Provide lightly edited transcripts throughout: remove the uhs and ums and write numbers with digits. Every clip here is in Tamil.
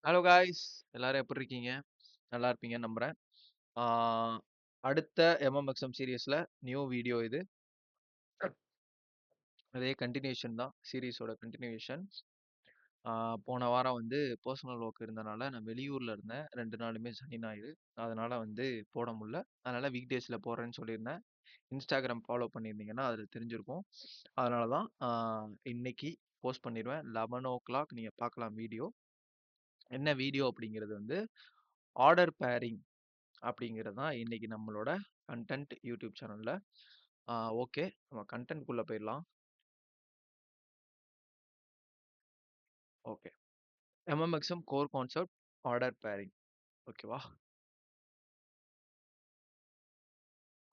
ஹலோ காய்ஸ், எல்லாரும் எப்படி இருக்கீங்க? நல்லா இருப்பீங்கன்னு நம்புறேன். ஆ, அடுத்த எம்எம்எக்ஸ்எம் சீரிஸ்ல நியூ வீடியோ இது. அதே கண்டினியூஷன் தான், சீரிஸோட கண்டினியூஷன். போன வாரம் வந்து பர்சனல் ஒர்க் இருந்தனால நான் வெளியூர்ல இருந்தேன். 2 நாளுமே சனி, ஞாயிறு. அதனால வந்து போட முடியல. அதனால வீக் டேஸ்ல போடுறேன்னு சொல்லியிருந்தேன். இன்ஸ்டாகிராம் ஃபாலோ பண்ணியிருந்தீங்கன்னா அதில் தெரிஞ்சிருக்கும். அதனால தான் இன்னைக்கு போஸ்ட் பண்ணிடுவேன். 11 o'clock நீங்கள் பார்க்கலாம் வீடியோ. என்ன வீடியோ அப்படிங்கிறது வந்து ஆர்டர் பேரிங் அப்படிங்கிறது தான் இன்னைக்கு நம்மளோட கண்டென்ட் யூடியூப் சேனல்ல. ஓகே, நம்ம கண்டென்ட்குள்ள போயிடலாம். Okay, MMXM core concept order pairing. ஓகேவா?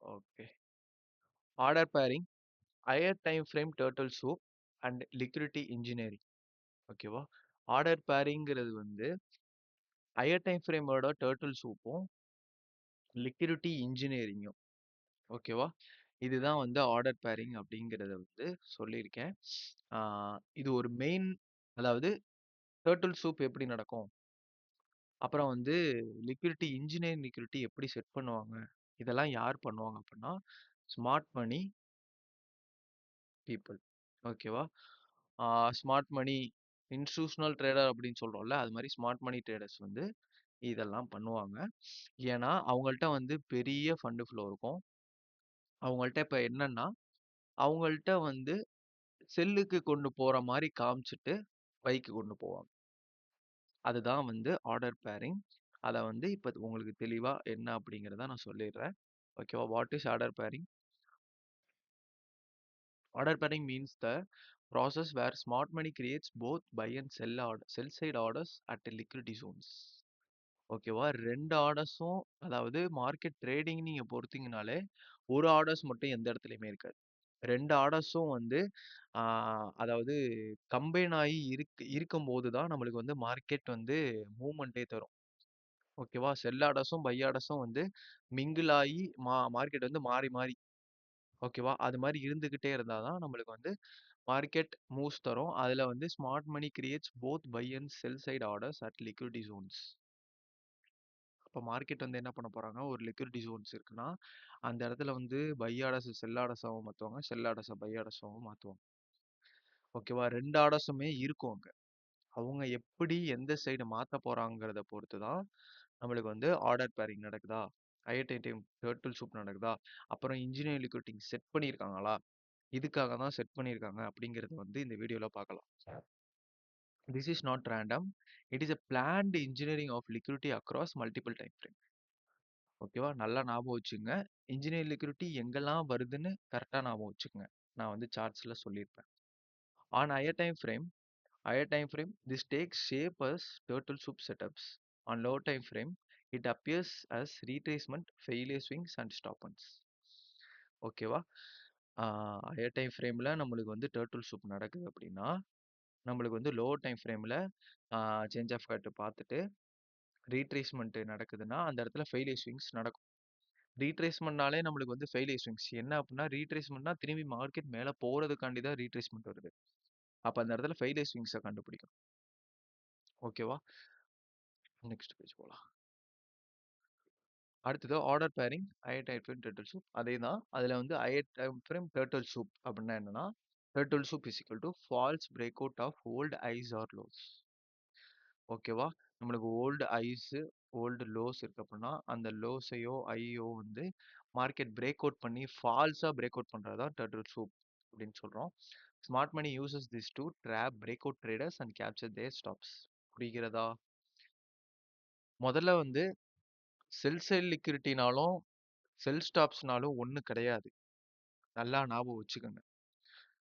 Okay, order pairing, higher time frame turtle soup and liquidity engineering. ஓகேவா? ஆர்டர் பேரிங்கிறது வந்து ஹையர் டைம் ஃப்ரேமோட டர்ட்டில் சூப்பும் லிக்விடிட்டி இன்ஜினியரிங்கும். ஓகேவா? இதுதான் வந்து ஆர்டர் பேரிங் அப்படிங்கிறத வந்து சொல்லியிருக்கேன். இது ஒரு மெயின், அதாவது டர்ட்டில் சூப் எப்படி நடக்கும், அப்புறம் வந்து லிக்விடிட்டி எப்படி செட் பண்ணுவாங்க, இதெல்லாம் யார் பண்ணுவாங்க அப்படின்னா ஸ்மார்ட் மணி பீப்புள். ஓகேவா? ஸ்மார்ட் மணி இன்ஸ்டிடியூஷனல் ட்ரேடர் அப்படின்னு சொல்றோம்ல, அது மாதிரி ஸ்மார்ட் மணி ட்ரேடர்ஸ் வந்து இதெல்லாம் பண்ணுவாங்க. ஏன்னா அவங்கள்ட்ட வந்து பெரிய ஃபண்டு ஃப்ளோ இருக்கும். அவங்கள்ட்ட இப்போ என்னன்னா, அவங்கள்ட்ட வந்து செல்லுக்கு கொண்டு போற மாதிரி காமிச்சிட்டு பைக்கு கொண்டு போவாங்க. அதுதான் வந்து ஆர்டர் பேரிங். அதை வந்து இப்போ உங்களுக்கு தெளிவா என்ன அப்படிங்கிறத நான் சொல்லிடுறேன். ஓகேவா? What is order pairing? Order pairing means the process where smart money creates both buy and sell side orders at liquidity zones. ஓகேவா? 2 ஆர்டர்ஸும், அதாவது மார்க்கெட் ட்ரேடிங் நீங்க பொறுத்தீங்கனாலே ஒரு ஆர்டர்ஸ் மட்டும் எந்த இடத்துலயுமே இருக்காது. 2 ஆர்டர்ஸும் வந்து அதாவது கம்பைன் ஆகி இருக்கும்போது தான் நம்மளுக்கு வந்து மார்க்கெட் வந்து மூவ்மெண்ட்டே தரும். ஓகேவா? செல் ஆர்டர்ஸும் பை ஆர்டர்ஸும் வந்து மிங்கிள் ஆகி மார்க்கெட் வந்து மாறி மாறி, ஓகேவா? அது மாதிரி இருந்துகிட்டே இருந்தாதான் நம்மளுக்கு வந்து மார்க்கெட் மூவ்ஸ் தரும். அதுல வந்து smart money creates both buy and sell side orders at liquidity zones. அப்போ மார்க்கெட் வந்து என்ன பண்ண போறாங்க, ஒரு லிக்விடிட்டி ஜோன்ஸ் இருக்குன்னா அந்த இடத்துல வந்து பை ஆர்டர்ஸ் செல் ஆர்டர்ஸாகவும் மாற்றுவாங்க, செல் ஆர்டர்ஸை பை ஆர்டர்ஸாகவும் மாற்றுவாங்க. ஓகேவா? 2 ஆர்டர்ஸுமே இருக்கும் அங்க. அவங்க எப்படி எந்த சைடு மாற்ற போறாங்கிறத பொறுத்து தான் நம்மளுக்கு வந்து ஆர்டர் பேரிங் நடக்குதா, ஐஐடிஎம் டர்ட்டில் சூப் நடக்குதா, அப்புறம் இன்ஜினியர் லிக்விடிட்டி செட் பண்ணியிருக்காங்களா, இதுக்காக தான் செட் பண்ணியிருக்காங்க அப்படிங்கிறது வந்து இந்த வீடியோவில் பார்க்கலாம். This is not random. It is a planned engineering of liquidity across multiple time frame. ஓகேவா? நல்லா ஞாபகம் வச்சுங்க. இன்ஜினியர் லிக்விடிட்டி எங்கெல்லாம் வருதுன்னு கரெக்டாக ஞாபகம் வச்சுக்கோங்க. நான் வந்து சார்ட்ஸில் சொல்லியிருப்பேன். On higher time frame, this takes shape as turtle soup setups. On low time frame, it appears as retracement, failure swings and stop-ons. ஓகேவா? ஹையர் டைம் ஃப்ரேமில் நம்மளுக்கு வந்து டர்ட்டில் சூப் நடக்குது அப்படின்னா, நம்மளுக்கு வந்து லோ டைம் ஃப்ரேமில் சேஞ்ச் ஆஃப் கார்ட்டு பார்த்துட்டு ரீட்ரேஸ்மெண்ட் நடக்குதுன்னா அந்த இடத்துல ஃபெயிலியர் ஸ்விங்ஸ் நடக்கும். ரீட்ரேஸ்மெண்ட்னாலே நம்மளுக்கு வந்து ஃபெயிலியர் ஸ்விங்ஸ் என்ன அப்படின்னா, ரீட்ரேஸ்மெண்ட்னா திரும்பி மார்க்கெட் மேலே போகிறதுக்காண்டி தான் ரீட்ரேஸ்மெண்ட் வருது. அப்போ அந்த இடத்துல ஃபெயிலியர் ஸ்விங்ஸை கண்டுபிடிக்கும். ஓகேவா? நெக்ஸ்ட் பேஜ் போகலாம். அடுத்தது order pairing higher time frame turtle soup. அதே தான், அதில் வந்து higher time frame turtle soup அப்படின்னா என்னன்னா, turtle soup is equal to false break out of old highs or lows. ஓகேவா? நம்மளுக்கு ஓல்டு ஐஸு ஓல்டு லோஸ் இருக்கு அப்படின்னா அந்த லோஸையோ ஐயோ வந்து மார்க்கெட் பிரேக் அவுட் பண்ணி ஃபால்ஸாக பிரேக் அவுட் பண்ணுறது தான் டர்ட்டில் சூப் அப்படின்னு சொல்கிறோம். Smart money uses this to trap break out traders and capture their stops. புரிகிறதா? முதல்ல வந்து செல் சைட் லிக்விடிட்டினாலும் செல் ஸ்டாப்ஸ்னாலும் ஒன்று கிடையாது. நல்லா ஞாபகம் வச்சுக்கோங்க.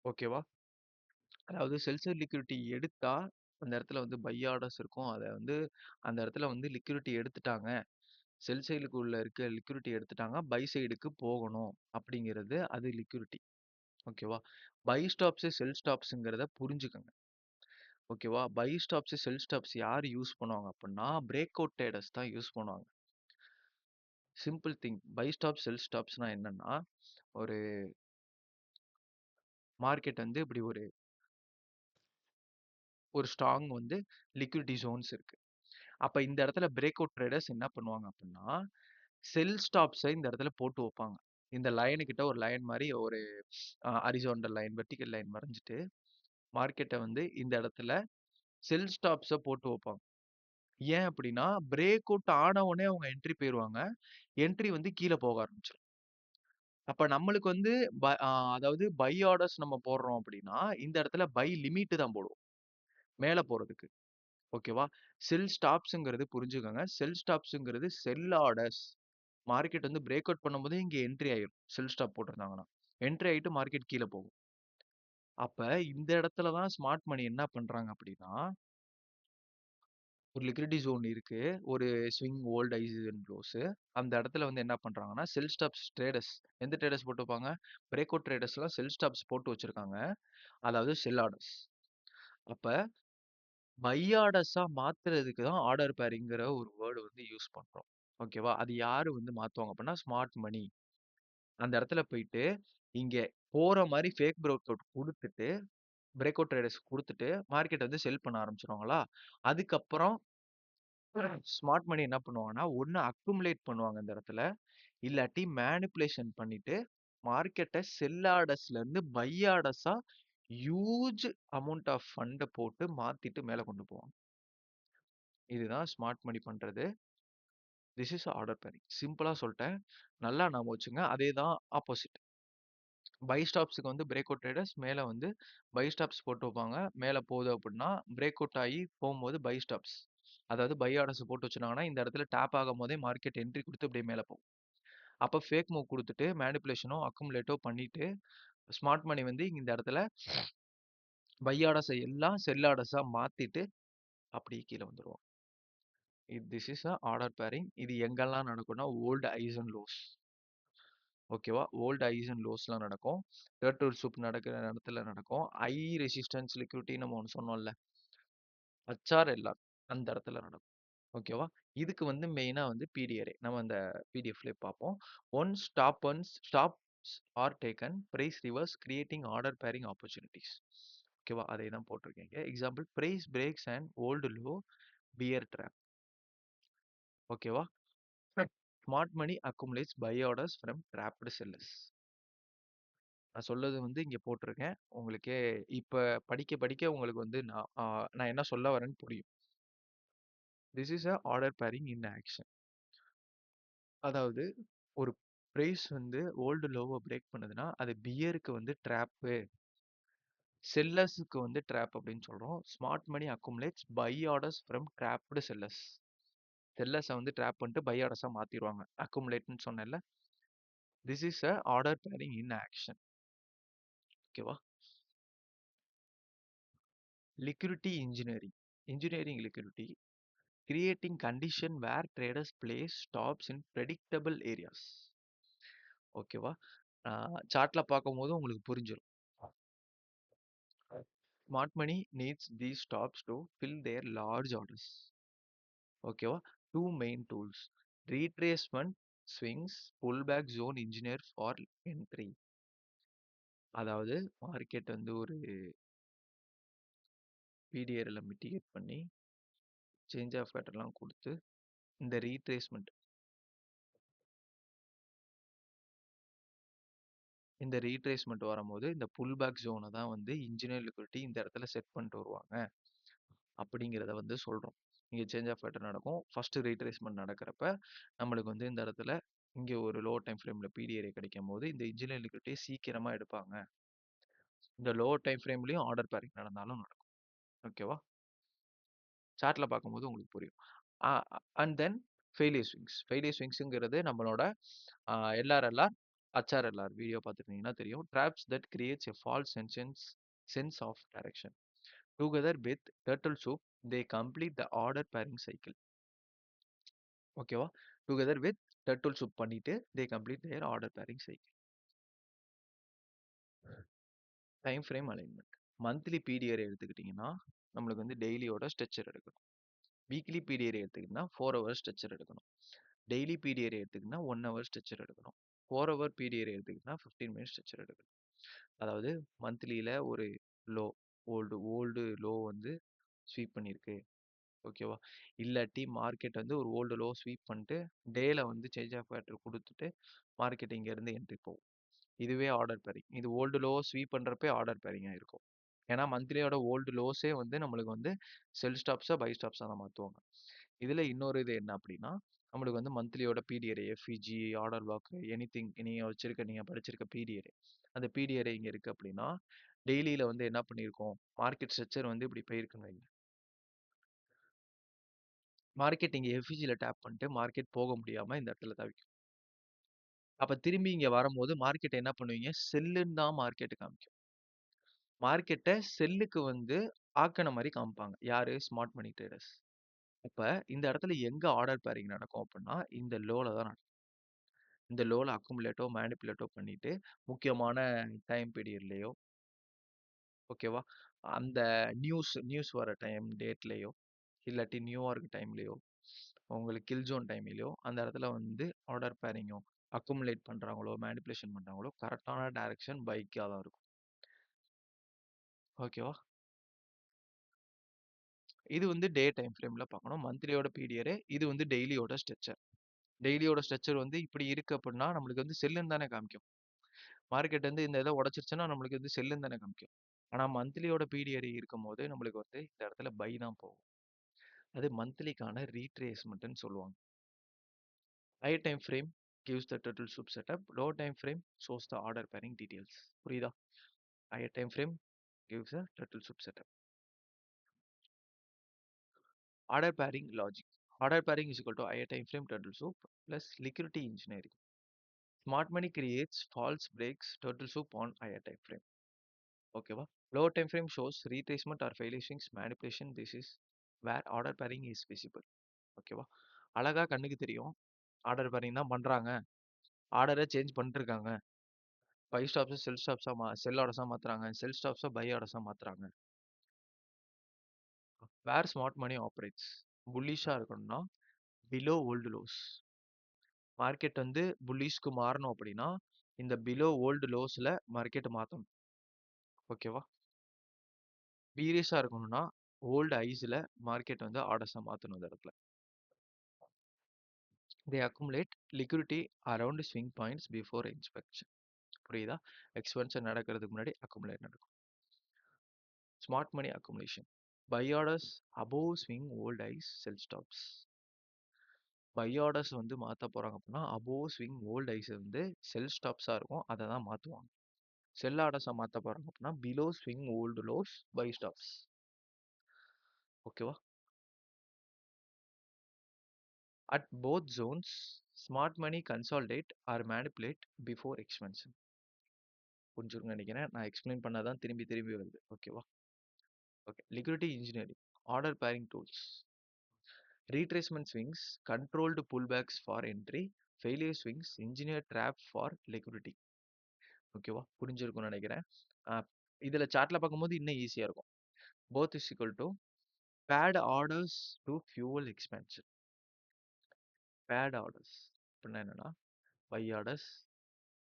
ஓகேவா? அதாவது செல் சைட் லிக்விடிட்டி எடுத்தா அந்த இடத்துல வந்து பை ஆர்டர்ஸ் இருக்கும். அதை வந்து அந்த இடத்துல வந்து லிக்விடிட்டி எடுத்துட்டாங்க, செல் சைடுக்குள்ள இருக்க லிக்விடிட்டி எடுத்துட்டாங்க, பை சைடுக்கு போகணும் அப்படிங்கிறது அது லிக்விடிட்டி. ஓகேவா? பை ஸ்டாப்ஸ் செல் ஸ்டாப்ஸுங்கிறத புரிஞ்சுக்கோங்க. ஓகேவா? பை ஸ்டாப்ஸ் செல் ஸ்டாப்ஸ் யார் யூஸ் பண்ணுவாங்க அப்படின்னா பிரேக் அவுட் ட்ரேடர்ஸ் தான் யூஸ் பண்ணுவாங்க. Simple thing. பை ஸ்டாப் செல் ஸ்டாப்ஸ்னா என்னன்னா, ஒரு மார்க்கெட் வந்து இப்படி ஒரு ஸ்ட்ராங் வந்து லிக்விடிட்டி ஜோன்ஸ் இருக்கு. அப்ப இந்த இடத்துல பிரேக் அவுட் ட்ரேடர்ஸ் என்ன பண்ணுவாங்க அப்படின்னா, செல் ஸ்டாப்ஸை இந்த இடத்துல போட்டு வைப்பாங்க. இந்த லைனு கிட்ட ஒரு லைன் மாதிரி ஒரு ஹரிசாண்டல் லைன், வெர்டிகல் லைன் வரைஞ்சிட்டு மார்க்கெட்டை வந்து இந்த இடத்துல செல் ஸ்டாப்ஸை போட்டு வைப்பாங்க. ஏன் அப்படின்னா பிரேக் அவுட் ஆன உடனே அவங்க என்ட்ரி போயிருவாங்க. என்ட்ரி வந்து கீழே போக ஆரம்பிச்சிடும். அப்ப நம்மளுக்கு வந்து அதாவது பை ஆர்டர்ஸ் நம்ம போடுறோம் அப்படின்னா இந்த இடத்துல பை லிமிட் தான் போடுவோம் மேல போறதுக்கு. ஓகேவா? செல் ஸ்டாப்ஸ்ங்கிறது புரிஞ்சுக்கோங்க. செல் ஸ்டாப்ஸ்ங்கிறது செல் ஆர்டர்ஸ். மார்க்கெட் வந்து பிரேக் அவுட் பண்ணும்போது இங்க என்ட்ரி ஆயிரும். செல் ஸ்டாப் போட்டிருந்தாங்கன்னா என்ட்ரி ஆயிட்டு மார்க்கெட் கீழே போகும். அப்ப இந்த இடத்துல தான் ஸ்மார்ட் மணி என்ன பண்றாங்க அப்படின்னா, ஒரு லிக்விடிட்டி ஜோன் இருக்கு. ஒரு swing old highs and close. அந்த இடத்துல வந்து என்ன பண்றாங்கன்னா, செல் ஸ்டாப்ஸ் ட்ரேடர்ஸ் எந்த ட்ரேடர்ஸ் போட்டுப்பாங்க? பிரேக் அவுட் ட்ரேடர்ஸ்லாம் செல் ஸ்டாப்ஸ் போட்டு வச்சிருக்காங்க. அதாவது செல் ஆர்டர்ஸ். அப்ப பை ஆர்டர்ஸா மாத்துறதுக்கு தான் ஆர்டர் பேரிங்கிற ஒரு வேர்டு வந்து யூஸ் பண்றோம். ஓகேவா? அது யாரு வந்து மாத்துவாங்க அப்படின்னா, ஸ்மார்ட் மணி. அந்த இடத்துல போயிட்டு இங்க போற மாதிரி ஃபேக் பிரேக் அவுட் குடுத்துட்டு, பிரேக் அவுட் ட்ரேடர்ஸ் குடுத்துட்டு மார்க்கெட் வந்து செல் பண்ண ஆரம்பிச்சுருவாங்களா? அதுக்கப்புறம் ஸ்மார்ட் மணி என்ன பண்ணுவாங்கன்னா, ஒண்ணு அக்குமுலேட் பண்ணுவாங்க இந்த இடத்துல. இல்லாட்டி மேனிபுலேஷன் பண்ணிட்டு மார்க்கெட்ட செல் ஆர்டர்ஸ்ல இருந்து பை ஆர்டர்ஸா ஹியூஜ் அமௌண்ட் ஆஃப் ஃபண்ட போட்டு மாத்திட்டு மேல கொண்டு போவாங்க. இதுதான் ஸ்மார்ட் மணி பண்றது. This is order pairing. சிம்பிளா சொல்லிட்டேன். நல்லா ஞாபகம் வச்சுங்க. அதே தான் ஆப்போசிட். பை ஸ்டாப்ஸ்க்கு வந்து பிரேக் அவுட் ட்ரேடர்ஸ் மேல வந்து பை ஸ்டாப்ஸ் போட்டு வைப்பாங்க. மேல போகுது அப்படின்னா பிரேக் அவுட் ஆகி போகும்போது பை ஸ்டாப்ஸ். அதாவது பை ஆர்டர்ஸ் போட்டு வச்சுனாங்கன்னா இந்த இடத்துல டேப் ஆகும் போதே மார்க்கெட் என்ட்ரி கொடுத்து அப்படியே மேல போகும். அப்ப ஃபேக் மூவ் குடுத்துட்டு மேனிபுலேஷனோ, அக்குமுலேட்டோ பண்ணிட்டு, ஸ்மார்ட் மணி வந்து இந்த இடத்துல பை ஆர்டர்ஸ எல்லாம் செல் ஆர்டர்ஸா மாத்திட்டு அப்படியே கீழ வந்துருவான். This is order pairing. இது எங்கெல்லாம் நடக்கும்னா ஓல்டு ஹைஸ் அண்ட் லோஸ். ஓகேவா? ஓல்டு ஹைஸ் அண்ட் லோஸ்லாம் நடக்கும். டர்ட்டில் சூப் நடக்கிற இடத்துல நடக்கும். ஹை ரெசிஸ்டன்ஸ் லிக்விடிட்டி நம்ம ஒண்ணு சொன்னோம்ல. HRLR அந்த இடத்துல நடக்கும். ஓகேவா? இதுக்கு வந்து மெயினா வந்து PDRA. நம்ம அந்த PDFலயே பார்ப்போம். Stops are taken price reverses creating order pairing opportunities. ஓகேவா? அதே தான் போட்டிருக்கீங்க. Example price breaks and old low bear trap. ஓகேவா? Smart money accumulates buy orders from trapped sellers. நான் சொல்லது வந்து இங்க போட்டிருக்கேன். உங்களுக்கே இப்ப படிக்க படிக்க உங்களுக்கு வந்து நான் என்ன சொல்ல வரேன்னு புரியும். This is order pairing in action. அதாவது ஒரு பிரைஸ் வந்து ஓல்டு லோவை பிரேக் பண்ணுதுன்னா அது பியருக்கு வந்து ட்ராப்பு, செல்லர்ஸுக்கு வந்து ட்ராப் அப்படின்னு சொல்றோம். Smart money accumulates buy orders from trapped sellers. செல்லர்ஸை வந்து ட்ராப் பண்ணிட்டு பை ஆர்டர்ஸாக மாத்திடுவாங்க. அக்குமுலேட்னு சொன்னேன்ல. This is a order pairing in action. ஓகேவா? Liquidity engineering. Engineering liquidity creating condition where traders place stops in predictable areas. ஓகேவா? சார்ட்ல பார்க்கும்போது உங்களுக்கு புரிஞ்சிடும். Smart money needs these stops to fill their large orders. ஓகேவா? Two main tools. Retracement swings, pullback zone engineer for entry. அதாவது மார்க்கெட் வந்து ஒரு PDRல மிட்டிகேட் பண்ணி சேஞ்ச் ஆஃப் பேட்டர்லாம் கொடுத்து இந்த ரீட்ரேஸ்மெண்ட் வரும்போது இந்த புல்பேக் ஜோனை தான் வந்து இன்ஜினியர் லிக்விடிட்டி இந்த இடத்துல செட் பண்ணிட்டு வருவாங்க அப்படிங்கிறத வந்து சொல்றோம். இங்க சேஞ்ச் ஆஃப் பேட்டர்ன் நடக்கும். ஃபர்ஸ்ட் ரீட்ரேஸ்மெண்ட் நடக்கிறப்ப நம்மளுக்கு வந்து இந்த இடத்துல இங்க ஒரு லோ டைம் ஃப்ரேம்ல PDRA கிடைக்கும் போது இந்த இன்ஜினியர் லிக்விடிட்டியை சீக்கிரமா எடுப்பாங்க. இந்த லோ டைம் ஃப்ரேம்லயும் ஆர்டர் பேரிங் நடந்தாலும் நடக்கும். ஓகேவா? சார்ட்ல பார்க்கும்போது உங்களுக்கு புரியும். And then failure swings. Failure ஸ்விங்ஸ்ங்கிறது நம்மளோட LRLR, HRLR வீடியோ பார்த்துருந்தீங்கன்னா தெரியும். Drops that creates a false sense of direction. Together with turtle soup they complete the order pairing cycle. ஓகேவா? டுகெதர் வித் டர்ட்டில் சூப் பண்ணிட்டு they complete their order pairing cycle. Time frame alignment. Monthly PDRA எடுத்துக்கிட்டிங்கன்னா நம்மளுக்கு வந்து டெய்லியோட ஸ்ட்ரெச்சர் எடுக்கணும். வீக்லி PDRA எடுத்துக்கிட்டிங்கன்னா 4 ஹவர்ஸ் ஸ்ட்ரெச்சர் எடுக்கணும். டெய்லி PDRA எடுத்துக்கிட்டிங்கன்னா 1 ஹவர் ஸ்ட்ரெச்சர் எடுக்கணும். 4 ஹவர் PDRA எடுத்துக்கிட்டிங்கன்னா 15 மினிட்ஸ் ஸ்ட்ரெச்சர் எடுக்கணும். அதாவது மந்த்லியில் ஒரு லோ ஓல்டு லோ வந்து ஸ்வீப் பண்ணியிருக்கு. ஓகேவா? இல்லாட்டி மார்க்கெட் வந்து ஒரு ஓல்டு லோ ஸ்வீப் பண்ணிட்டு டேல வந்து சேஞ்ச் ஆஃப் பேட்டர் குடுத்துட்டு மார்க்கெட் இங்கேருந்து என்ட்ரி போகும். இதுவே ஆர்டர் பேரிங். இது ஓல்டு லோ ஸ்வீப் பண்றப்பயே ஆர்டர் பேரிங்கா இருக்கும். ஏன்னா மந்த்லியோட ஓல்டு லோஸே வந்து நம்மளுக்கு வந்து செல் ஸ்டாப்ஸா பை ஸ்டாப்ஸா தான் மாத்துவாங்க. இதுல இன்னொரு இது என்ன அப்படின்னா, நம்மளுக்கு வந்து மந்த்லியோட பிடிஆர்ஏ, எஃப்இஜி, ஆர்டர் பிளாக், எனிதிங் நீங்க படிச்சிருக்க பிடிஆர்ஏ. அந்த பிடிஆர்ஏ இங்க இருக்கு அப்படின்னா, டெய்லியில வந்து என்ன பண்ணியிருக்கோம், மார்க்கெட் ஸ்ட்ரக்சர் வந்து இப்படி போயிருக்குன்னு வைங்க. மார்க்கெட் இங்க எஃப்இஜில டேப் பண்ணிட்டு மார்க்கெட் போக முடியாம இந்த இடத்துல தவிக்கும். அப்ப திரும்பி இங்க வரும்போது மார்க்கெட் என்ன பண்ணுவீங்க, செல்லுன்னு தான் மார்க்கெட் காமிக்கும். மார்க்கெட்ட செல்லுக்கு வந்து ஆக்குன மாரி காமிப்பாங்க. யாரு? Smart money traders. அப்ப இந்த இடத்துல எங்க ஆர்டர் பேரிங் நடக்கும் அப்படின்னா, இந்த லோல தான் நடக்கும். இந்த லோல அக்குமுலேட்டோ, மேனிபுலேட்டோ பண்ணிட்டு முக்கியமான டைம் பீரியட்லயோ, ஓகேவா? அந்த நியூஸ் வர டைம் டேட்லயோ, இல்லாட்டி நியூயார்க் டைம்லயோ, உங்களுக்கு கில் ஜோன் டைம்லயோ, அந்த இடத்துல வந்து ஆர்டர் பேரிங்கோ, அக்குமுலேட் பண்றாங்களோ, மேனிபுலேஷன் பண்றாங்களோ, கரெக்டான டைரக்ஷன் பைக்கா தான் இருக்கும். ஓகேவா? இது வந்து டே டைம் ஃப்ரேம்ல பார்க்கணும். மந்த்லியோட பீரியடு, இது வந்து டெய்லியோட ஸ்ட்ரக்சர். டெய்லியோட ஸ்ட்ரக்சர் வந்து இப்படி இருக்கு அப்படின்னா, நம்மளுக்கு வந்து செல்லுன்னு தானே காமிக்கும். மார்க்கெட் வந்து இந்த இதை உடைச்சிருச்சுன்னா நம்மளுக்கு வந்து செல்லுன்னு தானே காமிக்கும். ஆனா மந்த்லியோட பீரியட் இருக்கும்போது நம்மளுக்கு வந்து இந்த இடத்துல பை தான் போகும். அது மந்த்லிக்கான ரீட்ரேஸ்மெண்ட்னு சொல்லுவாங்க. High time frame gives the turtle soup setup. Low time frame shows the order pairing details. புரியுதா? higher time frame gives a turtle soup setup. Order pairing logic. Order pairing is equal to higher time frame turtle soup plus liquidity engineering. Smart money creates false breaks turtle soup on higher time frame. ஓகேவா? Lower time frame shows retracement or failure swings manipulation. This is where order pairing is visible. ஓகேவா? அழகா கண்ணுக்கு தெரியும். ஆர்டர் பேரிங் தான் பண்றாங்க. ஆர்டரை சேஞ்ச் பண்ணிட்டு இருக்காங்க. பை ஸ்டாப்ஸ் செல் ஸ்டாப்ஸா செல் ஆர்டர்ஸா மாத்துறாங்க. செல் ஸ்டாப்ஸா பை ஆர்டர்ஸா மாத்துறாங்க. வேர் ஸ்மார்ட் மணி ஆப்ரேட்ஸ். புல்லிஷா இருக்கணும்னா பிலோ ஓல்டு லோஸ். மார்க்கெட் வந்து புல்லிஷ்க்கு மாறணும் அப்படின்னா இந்த பிலோ ஓல்டு லோஸ்ல மார்க்கெட் மாத்தணும். ஓகேவா? பீரியஸா இருக்கணும்னா ஓல்டு ஐஸ்ல மார்க்கெட் வந்து ஆர்டர்ஸா மாத்தணும் இந்த இடத்துல. They accumulate liquidity around swing points before inspection. புரியுதா? எக்ஸ்பென்ஷன் நடக்கிறதுக்கு முன்னாடி அக்குமுலேட் நடக்கும். Smart money accumulation. Buy orders above swing old highs sell stops. Buy orders வந்து மாற்ற போறாங்க அப்படின்னா அபோவ் ஸ்விங் ஓல்ட் ஐஸ் வந்து செல் ஸ்டாப்ஸா இருக்கும், அதை தான் மாற்றுவாங்க. செல் ஆர்டர்ஸை மாற்ற போறாங்க அப்படின்னா below swing old lows buy stops. ஓகேவா? At both zones, smart money consolidate or manipulate before expansion. புரிஞ்சுக்கணும்னு நினைக்கிறேன். நான் எக்ஸ்பிளைன் பண்ணாதான் திரும்பி திரும்பி வருது. ஓகேவா? Okay. Liquidity engineering. Order pairing tools. Retracement swings, controlled pullbacks for entry, failure swings, engineer drop for liquidity. ஓகேவா? புரிஞ்சிருக்கும்னு நினைக்கிறேன். இதுல சார்ட்ல பார்க்கும்போது இன்னும் ஈஸியா இருக்கும். Both is equal to bad orders to fuel expansion. Bad orders அப்படின்னா என்னன்னா பை ஆர்டர்ஸ்,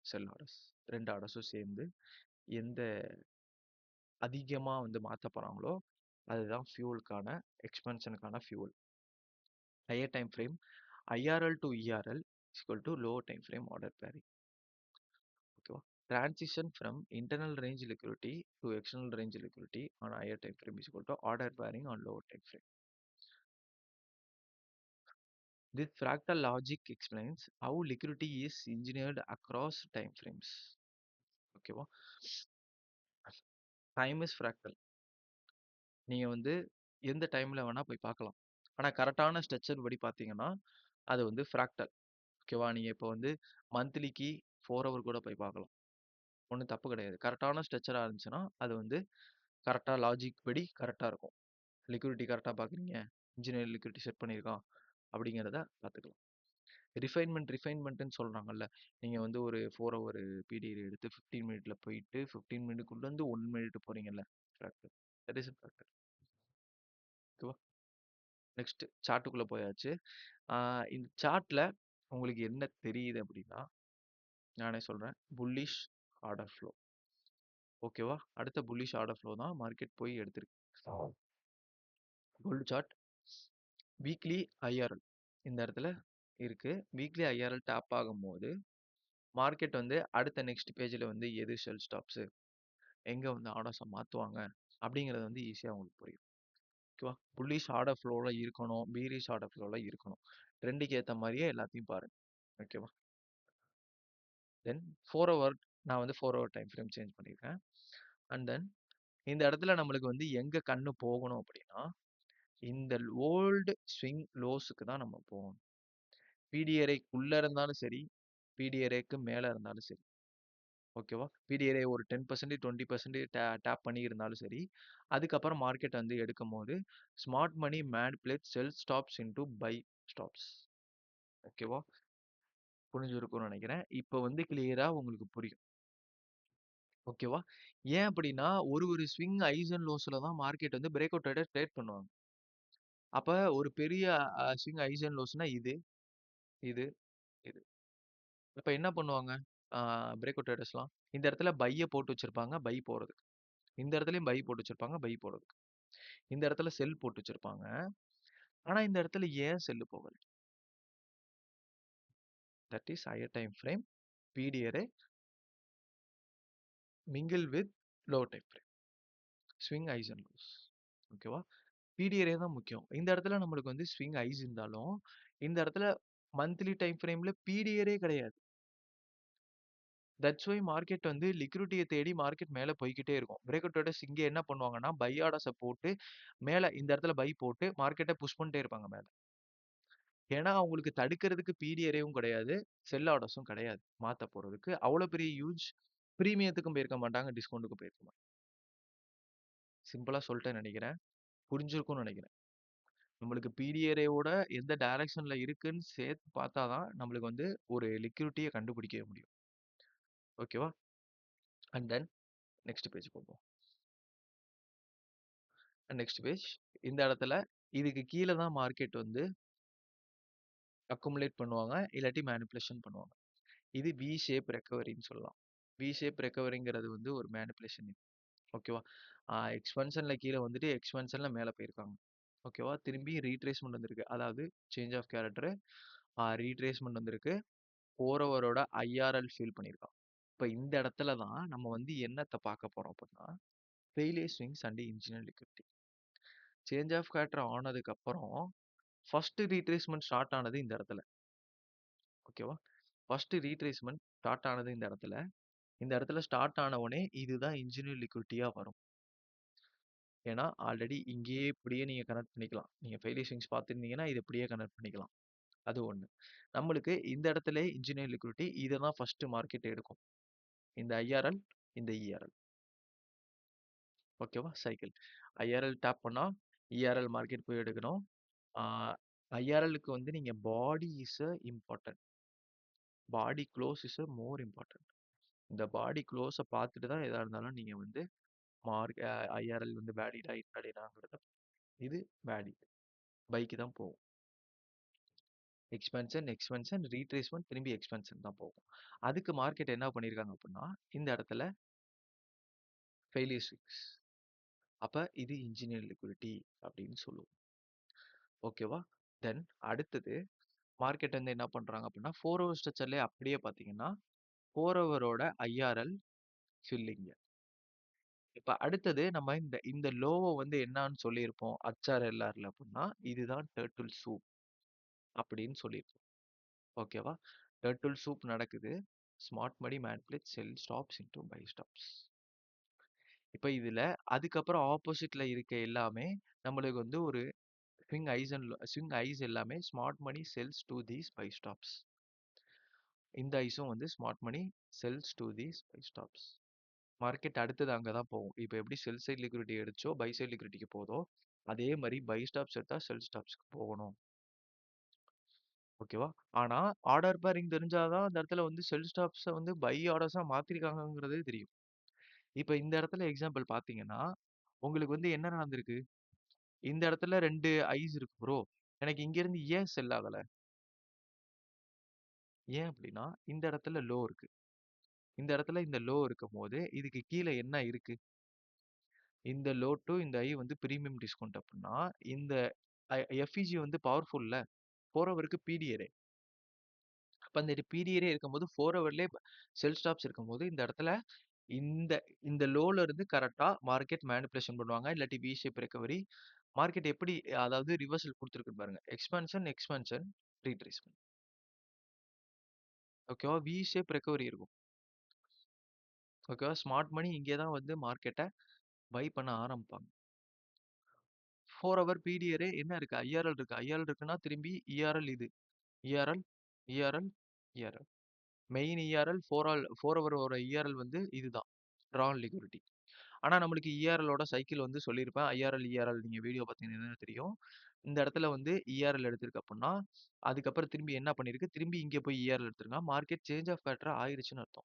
செல் ஆர்டர்ஸ், ரெண்டு ஆர்டர்ஸும் சேர்ந்து எந்த அதிகமா வந்து மாற்ற போறாங்களோ அதுதான் ஃபியூலுக்கான எக்ஸ்பென்ஷனுக்கான fuel. Higher time frame IRL to ERL equal to low time frame order pairing. ஓகேவா? Transition from internal range liquidity to external range liquidity on higher time frame is equal to order pairing on lower time frame. This fractal logic explains how liquidity is engineered across time frames. ஓகேவா? Time is fractal. நீங்க வந்து எந்த டைம்ல வேணா போய் பார்க்கலாம். ஆனா கரெக்டான ஸ்ட்ரக்சர் படி பார்த்தீங்கன்னா அது வந்து ஃப்ராக்டல். ஓகேவா? நீங்க இப்போ வந்து மந்த்லிக்கு 4 ஹவர் கூட போய் பார்க்கலாம். ஒன்றும் தப்பு கிடையாது. கரெக்டான ஸ்ட்ரக்சரா இருந்துச்சுன்னா அது வந்து கரெக்டா லாஜிக் படி கரெக்டா இருக்கும். லிக்விடிட்டி கரெக்டா பார்க்குறீங்க, இன்ஜினியர் லிக்விடிட்டி செட் பண்ணியிருக்கான் அப்படிங்கிறத பார்த்துக்கலாம். ரிஃபைன்மெண்ட்னு சொல்றாங்கல்ல, நீங்க வந்து ஒரு 4 ஹவர் பீரியட் எடுத்து 15 மினிட்ல போயிட்டு 15 மினிட்குள்ள இருந்து 1 மினிட் போறீங்கல்ல, ஃப்ராக்டல். That is fractal. ஓகேவா? நெக்ஸ்ட் சார்ட்டுக்குள்ள போயாச்சு. இந்த சார்ட்ல உங்களுக்கு என்ன தெரியுது அப்படின்னா நானே சொல்றேன், புல்லிஷ் ஆர்டர் ஃப்ளோ. ஓகேவா? அடுத்த புல்லிஷ் ஆர்டர் ஃப்ளோ தான் மார்க்கெட் போய் எடுத்திருக்கு. கோல்டு சார்ட் வீக்லி ஐஆர்எல் இந்த இடத்துல இருக்கு. வீக்லி ஐஆர்எல் டேப் ஆகும்போது மார்க்கெட் வந்து அடுத்த நெக்ஸ்ட் பேஜ்ல வந்து எது ஷெல் ஸ்டாப்ஸ், எங்க வந்து ஆர்டர்ஸை மாத்துவாங்க அப்படிங்கிறது வந்து ஈஸியா உங்களுக்கு புரியும். ஓகேவா? புல்லிஷ் ஆர்டர் ஃப்ளோல இருக்கணும், பீரிஷ் ஆர்டர் ஃப்ளோல இருக்கணும். ட்ரெண்டுக்கு ஏத்த மாதிரியே எல்லாத்தையும் பாருங்க. ஓகேவா? தென் 4 ஹவர் நான் வந்து 4 ஹவர் டைம் ஃப்ரேம் சேஞ்ச் பண்ணியிருக்கேன். அண்ட் தென் இந்த இடத்துல நம்மளுக்கு வந்து எங்க கண்ணு போகணும் அப்படின்னா, இந்த ஓல்டு ஸ்விங் லோஸுக்கு தான் நம்ம போகணும். பிடிஆர்ஐக்குள்ள இருந்தாலும் சரி, பிடிஆர்ஐக்கு மேல இருந்தாலும் சரி. ஓகேவா? பிடிஆர்ஐ ஒரு 10% 20% டேப் பண்ணி இருந்தாலும் சரி, அதுக்கப்புறம் மார்க்கெட் வந்து எடுக்கும்போது smart money manipulate sell stops into buy stops. ஓகேவா? புரிஞ்சிருக்கும்னு நினைக்கிறேன். இப்போ வந்து கிளியரா உங்களுக்கு புரியும். ஓகேவா? ஏன் அப்படின்னா ஒரு ஸ்விங் ஹைஸ் அண்ட் லோஸ்ல தான் மார்க்கெட் வந்து பிரேக் அவுட் ட்ரேட் பண்ணுவாங்க. அப்ப ஒரு பெரிய ஸ்விங் ஹைஸ் அண்ட் லோஸ்னா இது, இது, இது. இப்ப என்ன பண்ணுவாங்க? பிரேக் அவுட் ட்ரேடர்ஸ்லாம் இந்த இடத்துல பைய போட்டு வச்சிருப்பாங்க, பை போறதுக்கு. இந்த இடத்துலயும் பை போட்டு வச்சிருப்பாங்க, பை போறதுக்கு. இந்த இடத்துல செல் போட்டு வச்சிருப்பாங்க. ஆனா இந்த இடத்துல ஏன் செல் போகல? That is higher time frame PDRI mingle with low time frame swing highs and lows. ஓகேவா? பிடிஆர்ஐ தான் முக்கியம். இந்த இடத்துல நம்மளுக்கு வந்து ஸ்விங் ஹைஸ் இருந்தாலும் இந்த இடத்துல மந்த்லி டைம் ஃப்ரேம்ல பிடிஆர்ஐ கிடையாது. தட்ஸ் வை மார்க்கெட் வந்து லிக்விடிட்டியை தேடி மார்க்கெட் மேல போய்க்கிட்டே இருக்கும். பிரேக் அவுட் ட்ரேடர்ஸ் இங்க என்ன பண்ணுவாங்கன்னா, பை ஆர்டர்ஸை போட்டு மேல இந்த இடத்துல பை போட்டு மார்க்கெட்டை புஷ் பண்ணிட்டே இருப்பாங்க மேல. ஏன்னா அவங்களுக்கு தடுக்கிறதுக்கு பிடிஆர்ஐயும் கிடையாது, செல் ஆர்டர்ஸும் கிடையாது மாத்த போறதுக்கு. அவ்வளவு பெரிய ஹியூஜ் பிரீமியத்துக்கும் போயிருக்க மாட்டாங்க, டிஸ்கவுண்ட்டுக்கும் போயிருக்க மாட்டாங்க. சிம்பிளா சொல்லிட்டேன்னு நினைக்கிறேன். புரிஞ்சிருக்கும்னு நினைக்கிறேன். நம்மளுக்கு பிடிஆர்ஐயோட எந்த டைரக்ஷன்ல இருக்குன்னு சேர்த்து பார்த்தா தான் நம்மளுக்கு வந்து ஒரு லிக்விடிட்டியை கண்டுபிடிக்க முடியும். ஓகேவா? அண்ட் தென் நெக்ஸ்ட் பேஜ் போவோம். நெக்ஸ்ட் பேஜ் இந்த இடத்துல இதுக்கு கீழே தான் மார்க்கெட் வந்து அக்குமுலேட் பண்ணுவாங்க, இல்லாட்டி மேனிப்புலேஷன் பண்ணுவாங்க. இது வி ஷேப் ரெக்கவரின்னு சொல்லலாம். வி ஷேப் ரெக்கவரிங்கிறது வந்து ஒரு மேனிப்புலேஷன். ஓகேவா? எக்ஸ்பென்ஷன்ல கீழே வந்துட்டு எக்ஸ்பென்ஷன்ல மேலே போயிருக்காங்க. ஓகேவா? திரும்பி ரீட்ரேஸ்மெண்ட் வந்திருக்கு. அதாவது சேஞ்ச் ஆஃப் கேரக்டர் ரீட்ரேஸ்மெண்ட் வந்திருக்கு. 4 ஹவரோட ஐஆர்எல் ஃபீல் பண்ணியிருக்கான். இப்போ இந்த இடத்துல தான் நம்ம வந்து என்னத்தை பார்க்க போறோம் அப்படின்னா, failure swings and engineer liquidity. Change of character ஆனதுக்கு அப்புறம் ஃபர்ஸ்ட் ரீட்ரேஸ்மெண்ட் ஸ்டார்ட் ஆனது இந்த இடத்துல. ஓகேவா? ஃபர்ஸ்ட் ரீட்ரேஸ்மெண்ட் ஸ்டார்ட் ஆனது இந்த இடத்துல. இந்த இடத்துல ஸ்டார்ட் ஆன உடனே இதுதான் இன்ஜினியர் லிக்விடிட்டியா வரும். ஏன்னா ஆல்ரெடி இங்கேயே இப்படியே நீங்க கனெக்ட் பண்ணிக்கலாம். நீங்க ஃபெயிலியர் ஸ்விங்ஸ் பார்த்துருந்தீங்கன்னா இது இப்படியே கனெக்ட் பண்ணிக்கலாம். அது ஒண்ணு. நம்மளுக்கு இந்த இடத்துல இன்ஜினியர் லிக்விடிட்டி இதை தான் ஃபர்ஸ்ட் மார்க்கெட் எடுக்கும். இந்த ஐஆர்எல், இந்த இஆர்எல். ஓகேவா? சைக்கிள். ஐஆர்எல் டேப் பண்ணா இஆர்எல் மார்க்கெட் போய் எடுக்கணும். ஐஆர்எல்லுக்கு வந்து நீங்க body is important. Body close is more important. இந்த பாடி க்ளோஸை பார்த்துட்டு தான் எதா இருந்தாலும் நீங்க வந்து ஐஆர்எல் வந்து வேலிடா இன்வேலிடாங்கிறத. இது வேலிட் பைக்கு தான் போகும். எக்ஸ்பென்ஷன் எக்ஸ்பென்ஷன் ரீட்ரேஸ்மெண்ட் திரும்பி எக்ஸ்பென்ஷன் தான் போகும். அதுக்கு மார்க்கெட் என்ன பண்ணியிருக்காங்க அப்படின்னா இந்த இடத்துல ஃபெயிலியர் ஸ்விங்ஸ். அப்ப இது இன்ஜினியர் லிக்விடிட்டி அப்படின்னு சொல்லுவோம். ஓகேவா? தென் அடுத்தது மார்க்கெட் வந்து என்ன பண்றாங்க அப்படின்னா 4 ஹவர் ஸ்ட்ரக்சர்லேயே அப்படியே பார்த்தீங்கன்னா 4 ஹவரோட ஐஆர்எல் ஃபில்லிங். இப்ப அடுத்தது நம்ம இந்த இந்த லோவ வந்து என்னான்னு சொல்லியிருப்போம் HRLRல அப்படின்னா இதுதான் டர்ட்டில் சூப் அப்படின்னு சொல்லியிருப்போம். ஓகேவா? டர்ட்டில் சூப் நடக்குது. Smart money manipulate sell stops into buy stops. இப்ப இதுல அதுக்கப்புறம் ஆப்போசிட்ல இருக்க எல்லாமே நம்மளுக்கு வந்து ஒரு ஸ்விங் ஐஸ் எல்லாமே smart money sells to these buy stops. இந்த ஐஸும் வந்து smart money sells to these buy stops. Market அடுத்தது அங்கே தான் போகும். இப்போ எப்படி செல் சைட் லிக்விடிட்டி எடுச்சோ பை சைட் லிக்விடிட்டிக்கு போதோ அதே மாதிரி பை ஸ்டாப்ஸ் எடுத்தா செல் ஸ்டாப்ஸ்க்கு போகணும். ஓகேவா? ஆனா ஆர்டர் பேரிங் தெரிஞ்சாதான் அந்த இடத்துல வந்து செல் ஸ்டாப்ஸை வந்து பை ஆர்டர்ஸா மாத்திருக்காங்கிறது தெரியும். இப்போ இந்த இடத்துல எக்ஸாம்பிள் பார்த்தீங்கன்னா உங்களுக்கு வந்து என்ன நடந்திருக்கு? இந்த இடத்துல 2 ஐஸ் இருக்கு ப்ரோ. எனக்கு இங்க இருந்து ஏன் செல் ஆகல? ஏன் அப்படின்னா இந்த இடத்துல லோ இருக்கு. இந்த இடத்துல இந்த லோ இருக்கும் போது இதுக்கு கீழே என்ன இருக்கு? இந்த லோ டு இந்த ஐ வந்து பிரீமியம் டிஸ்கவுண்ட் அப்படின்னா இந்த எஃப்இஜி வந்து பவர்ஃபுல்ல. 4 ஹவருக்கு பிடிஆர். அப்ப அந்த பீரியரே இருக்கும்போது 4 ஹவர்லயே செல் ஸ்டாப்ஸ் இருக்கும்போது இந்த இடத்துல இந்த இந்த லோல இருந்து கரெக்டா மார்க்கெட் மேனிபுலேஷன் பண்ணுவாங்க. இல்லாட்டி வி ஷேப் ரெக்கவரி. மார்க்கெட் எப்படி அதாவது ரிவர்சல் குடுத்துருக்கு பாருங்க. Expansion, expansion, retracement. ஓகேவா? வி ஷேப் ரெக்கவரி இருக்கும். ஓகேவா? ஸ்மார்ட் மணி இங்கே தான் வந்து மார்க்கெட்ட பை பண்ண ஆரம்பிப்பாங்க. 4 ஹவர் பிடிஆர் என்ன இருக்கு? ஐஆர்எல் இருக்கு. ஐஆர்எல் இருக்குன்னா திரும்பி இஆர்எல் இது. ERL, ERL, ERL. Main ERL 4 ஹவரோட இஆர்எல் வந்து இதுதான். Draw on liquidity. ஆனா நம்மளுக்கு இஆர்எலோட சைக்கிள் வந்து சொல்லியிருப்பேன். ஐஆர்எல், இஆர்எல் நீங்க வீடியோ பார்த்தீங்கன்னா தெரியும். இந்த இடத்துல வந்து இஆர்எல் எடுத்திருக்கு அப்படின்னா, அதுக்கப்புறம் திரும்பி என்ன பண்ணிருக்கு? திரும்பி இங்க போய் இஆர்எல் எடுத்திருக்கான். மார்க்கெட் சேஞ்ச் ஆஃப் பேட்டர்ன் ஆயிருச்சுன்னு அர்த்தம்.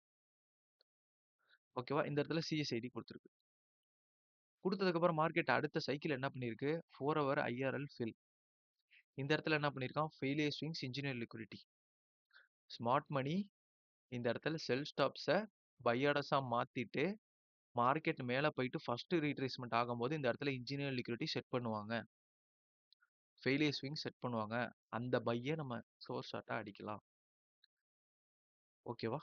ஓகேவா? இந்த இடத்துல சிஎஸ்ஐடி குடுத்திருக்கு. குடுத்ததுக்கப்புறம் மார்க்கெட் அடுத்த சைக்கிள் என்ன பண்ணிருக்கு? 4 ஹவர் ஐஆர்எல் ஃபில். இந்த இடத்துல என்ன பண்ணியிருக்கான்? Failure swings, engineer liquidity. Smart money இந்த இடத்துல செல் ஸ்டாப்ஸ பை ஆர்டர்ஸா மாத்திட்டு மார்க்கெட் மேல போயிட்டு ஃபர்ஸ்ட் ரீட்ரேஸ்மென்ட் ஆகும்போது இந்த இடத்துல இன்ஜினியர் லிக்விடிட்டி செட் பண்ணுவாங்க. ஃபெயிலியர் ஸ்விங் செட் பண்ணுவாங்க. அந்த பைய நம்ம ஷோர் ஷார்ட்டா அடிக்கலாம். ஓகேவா?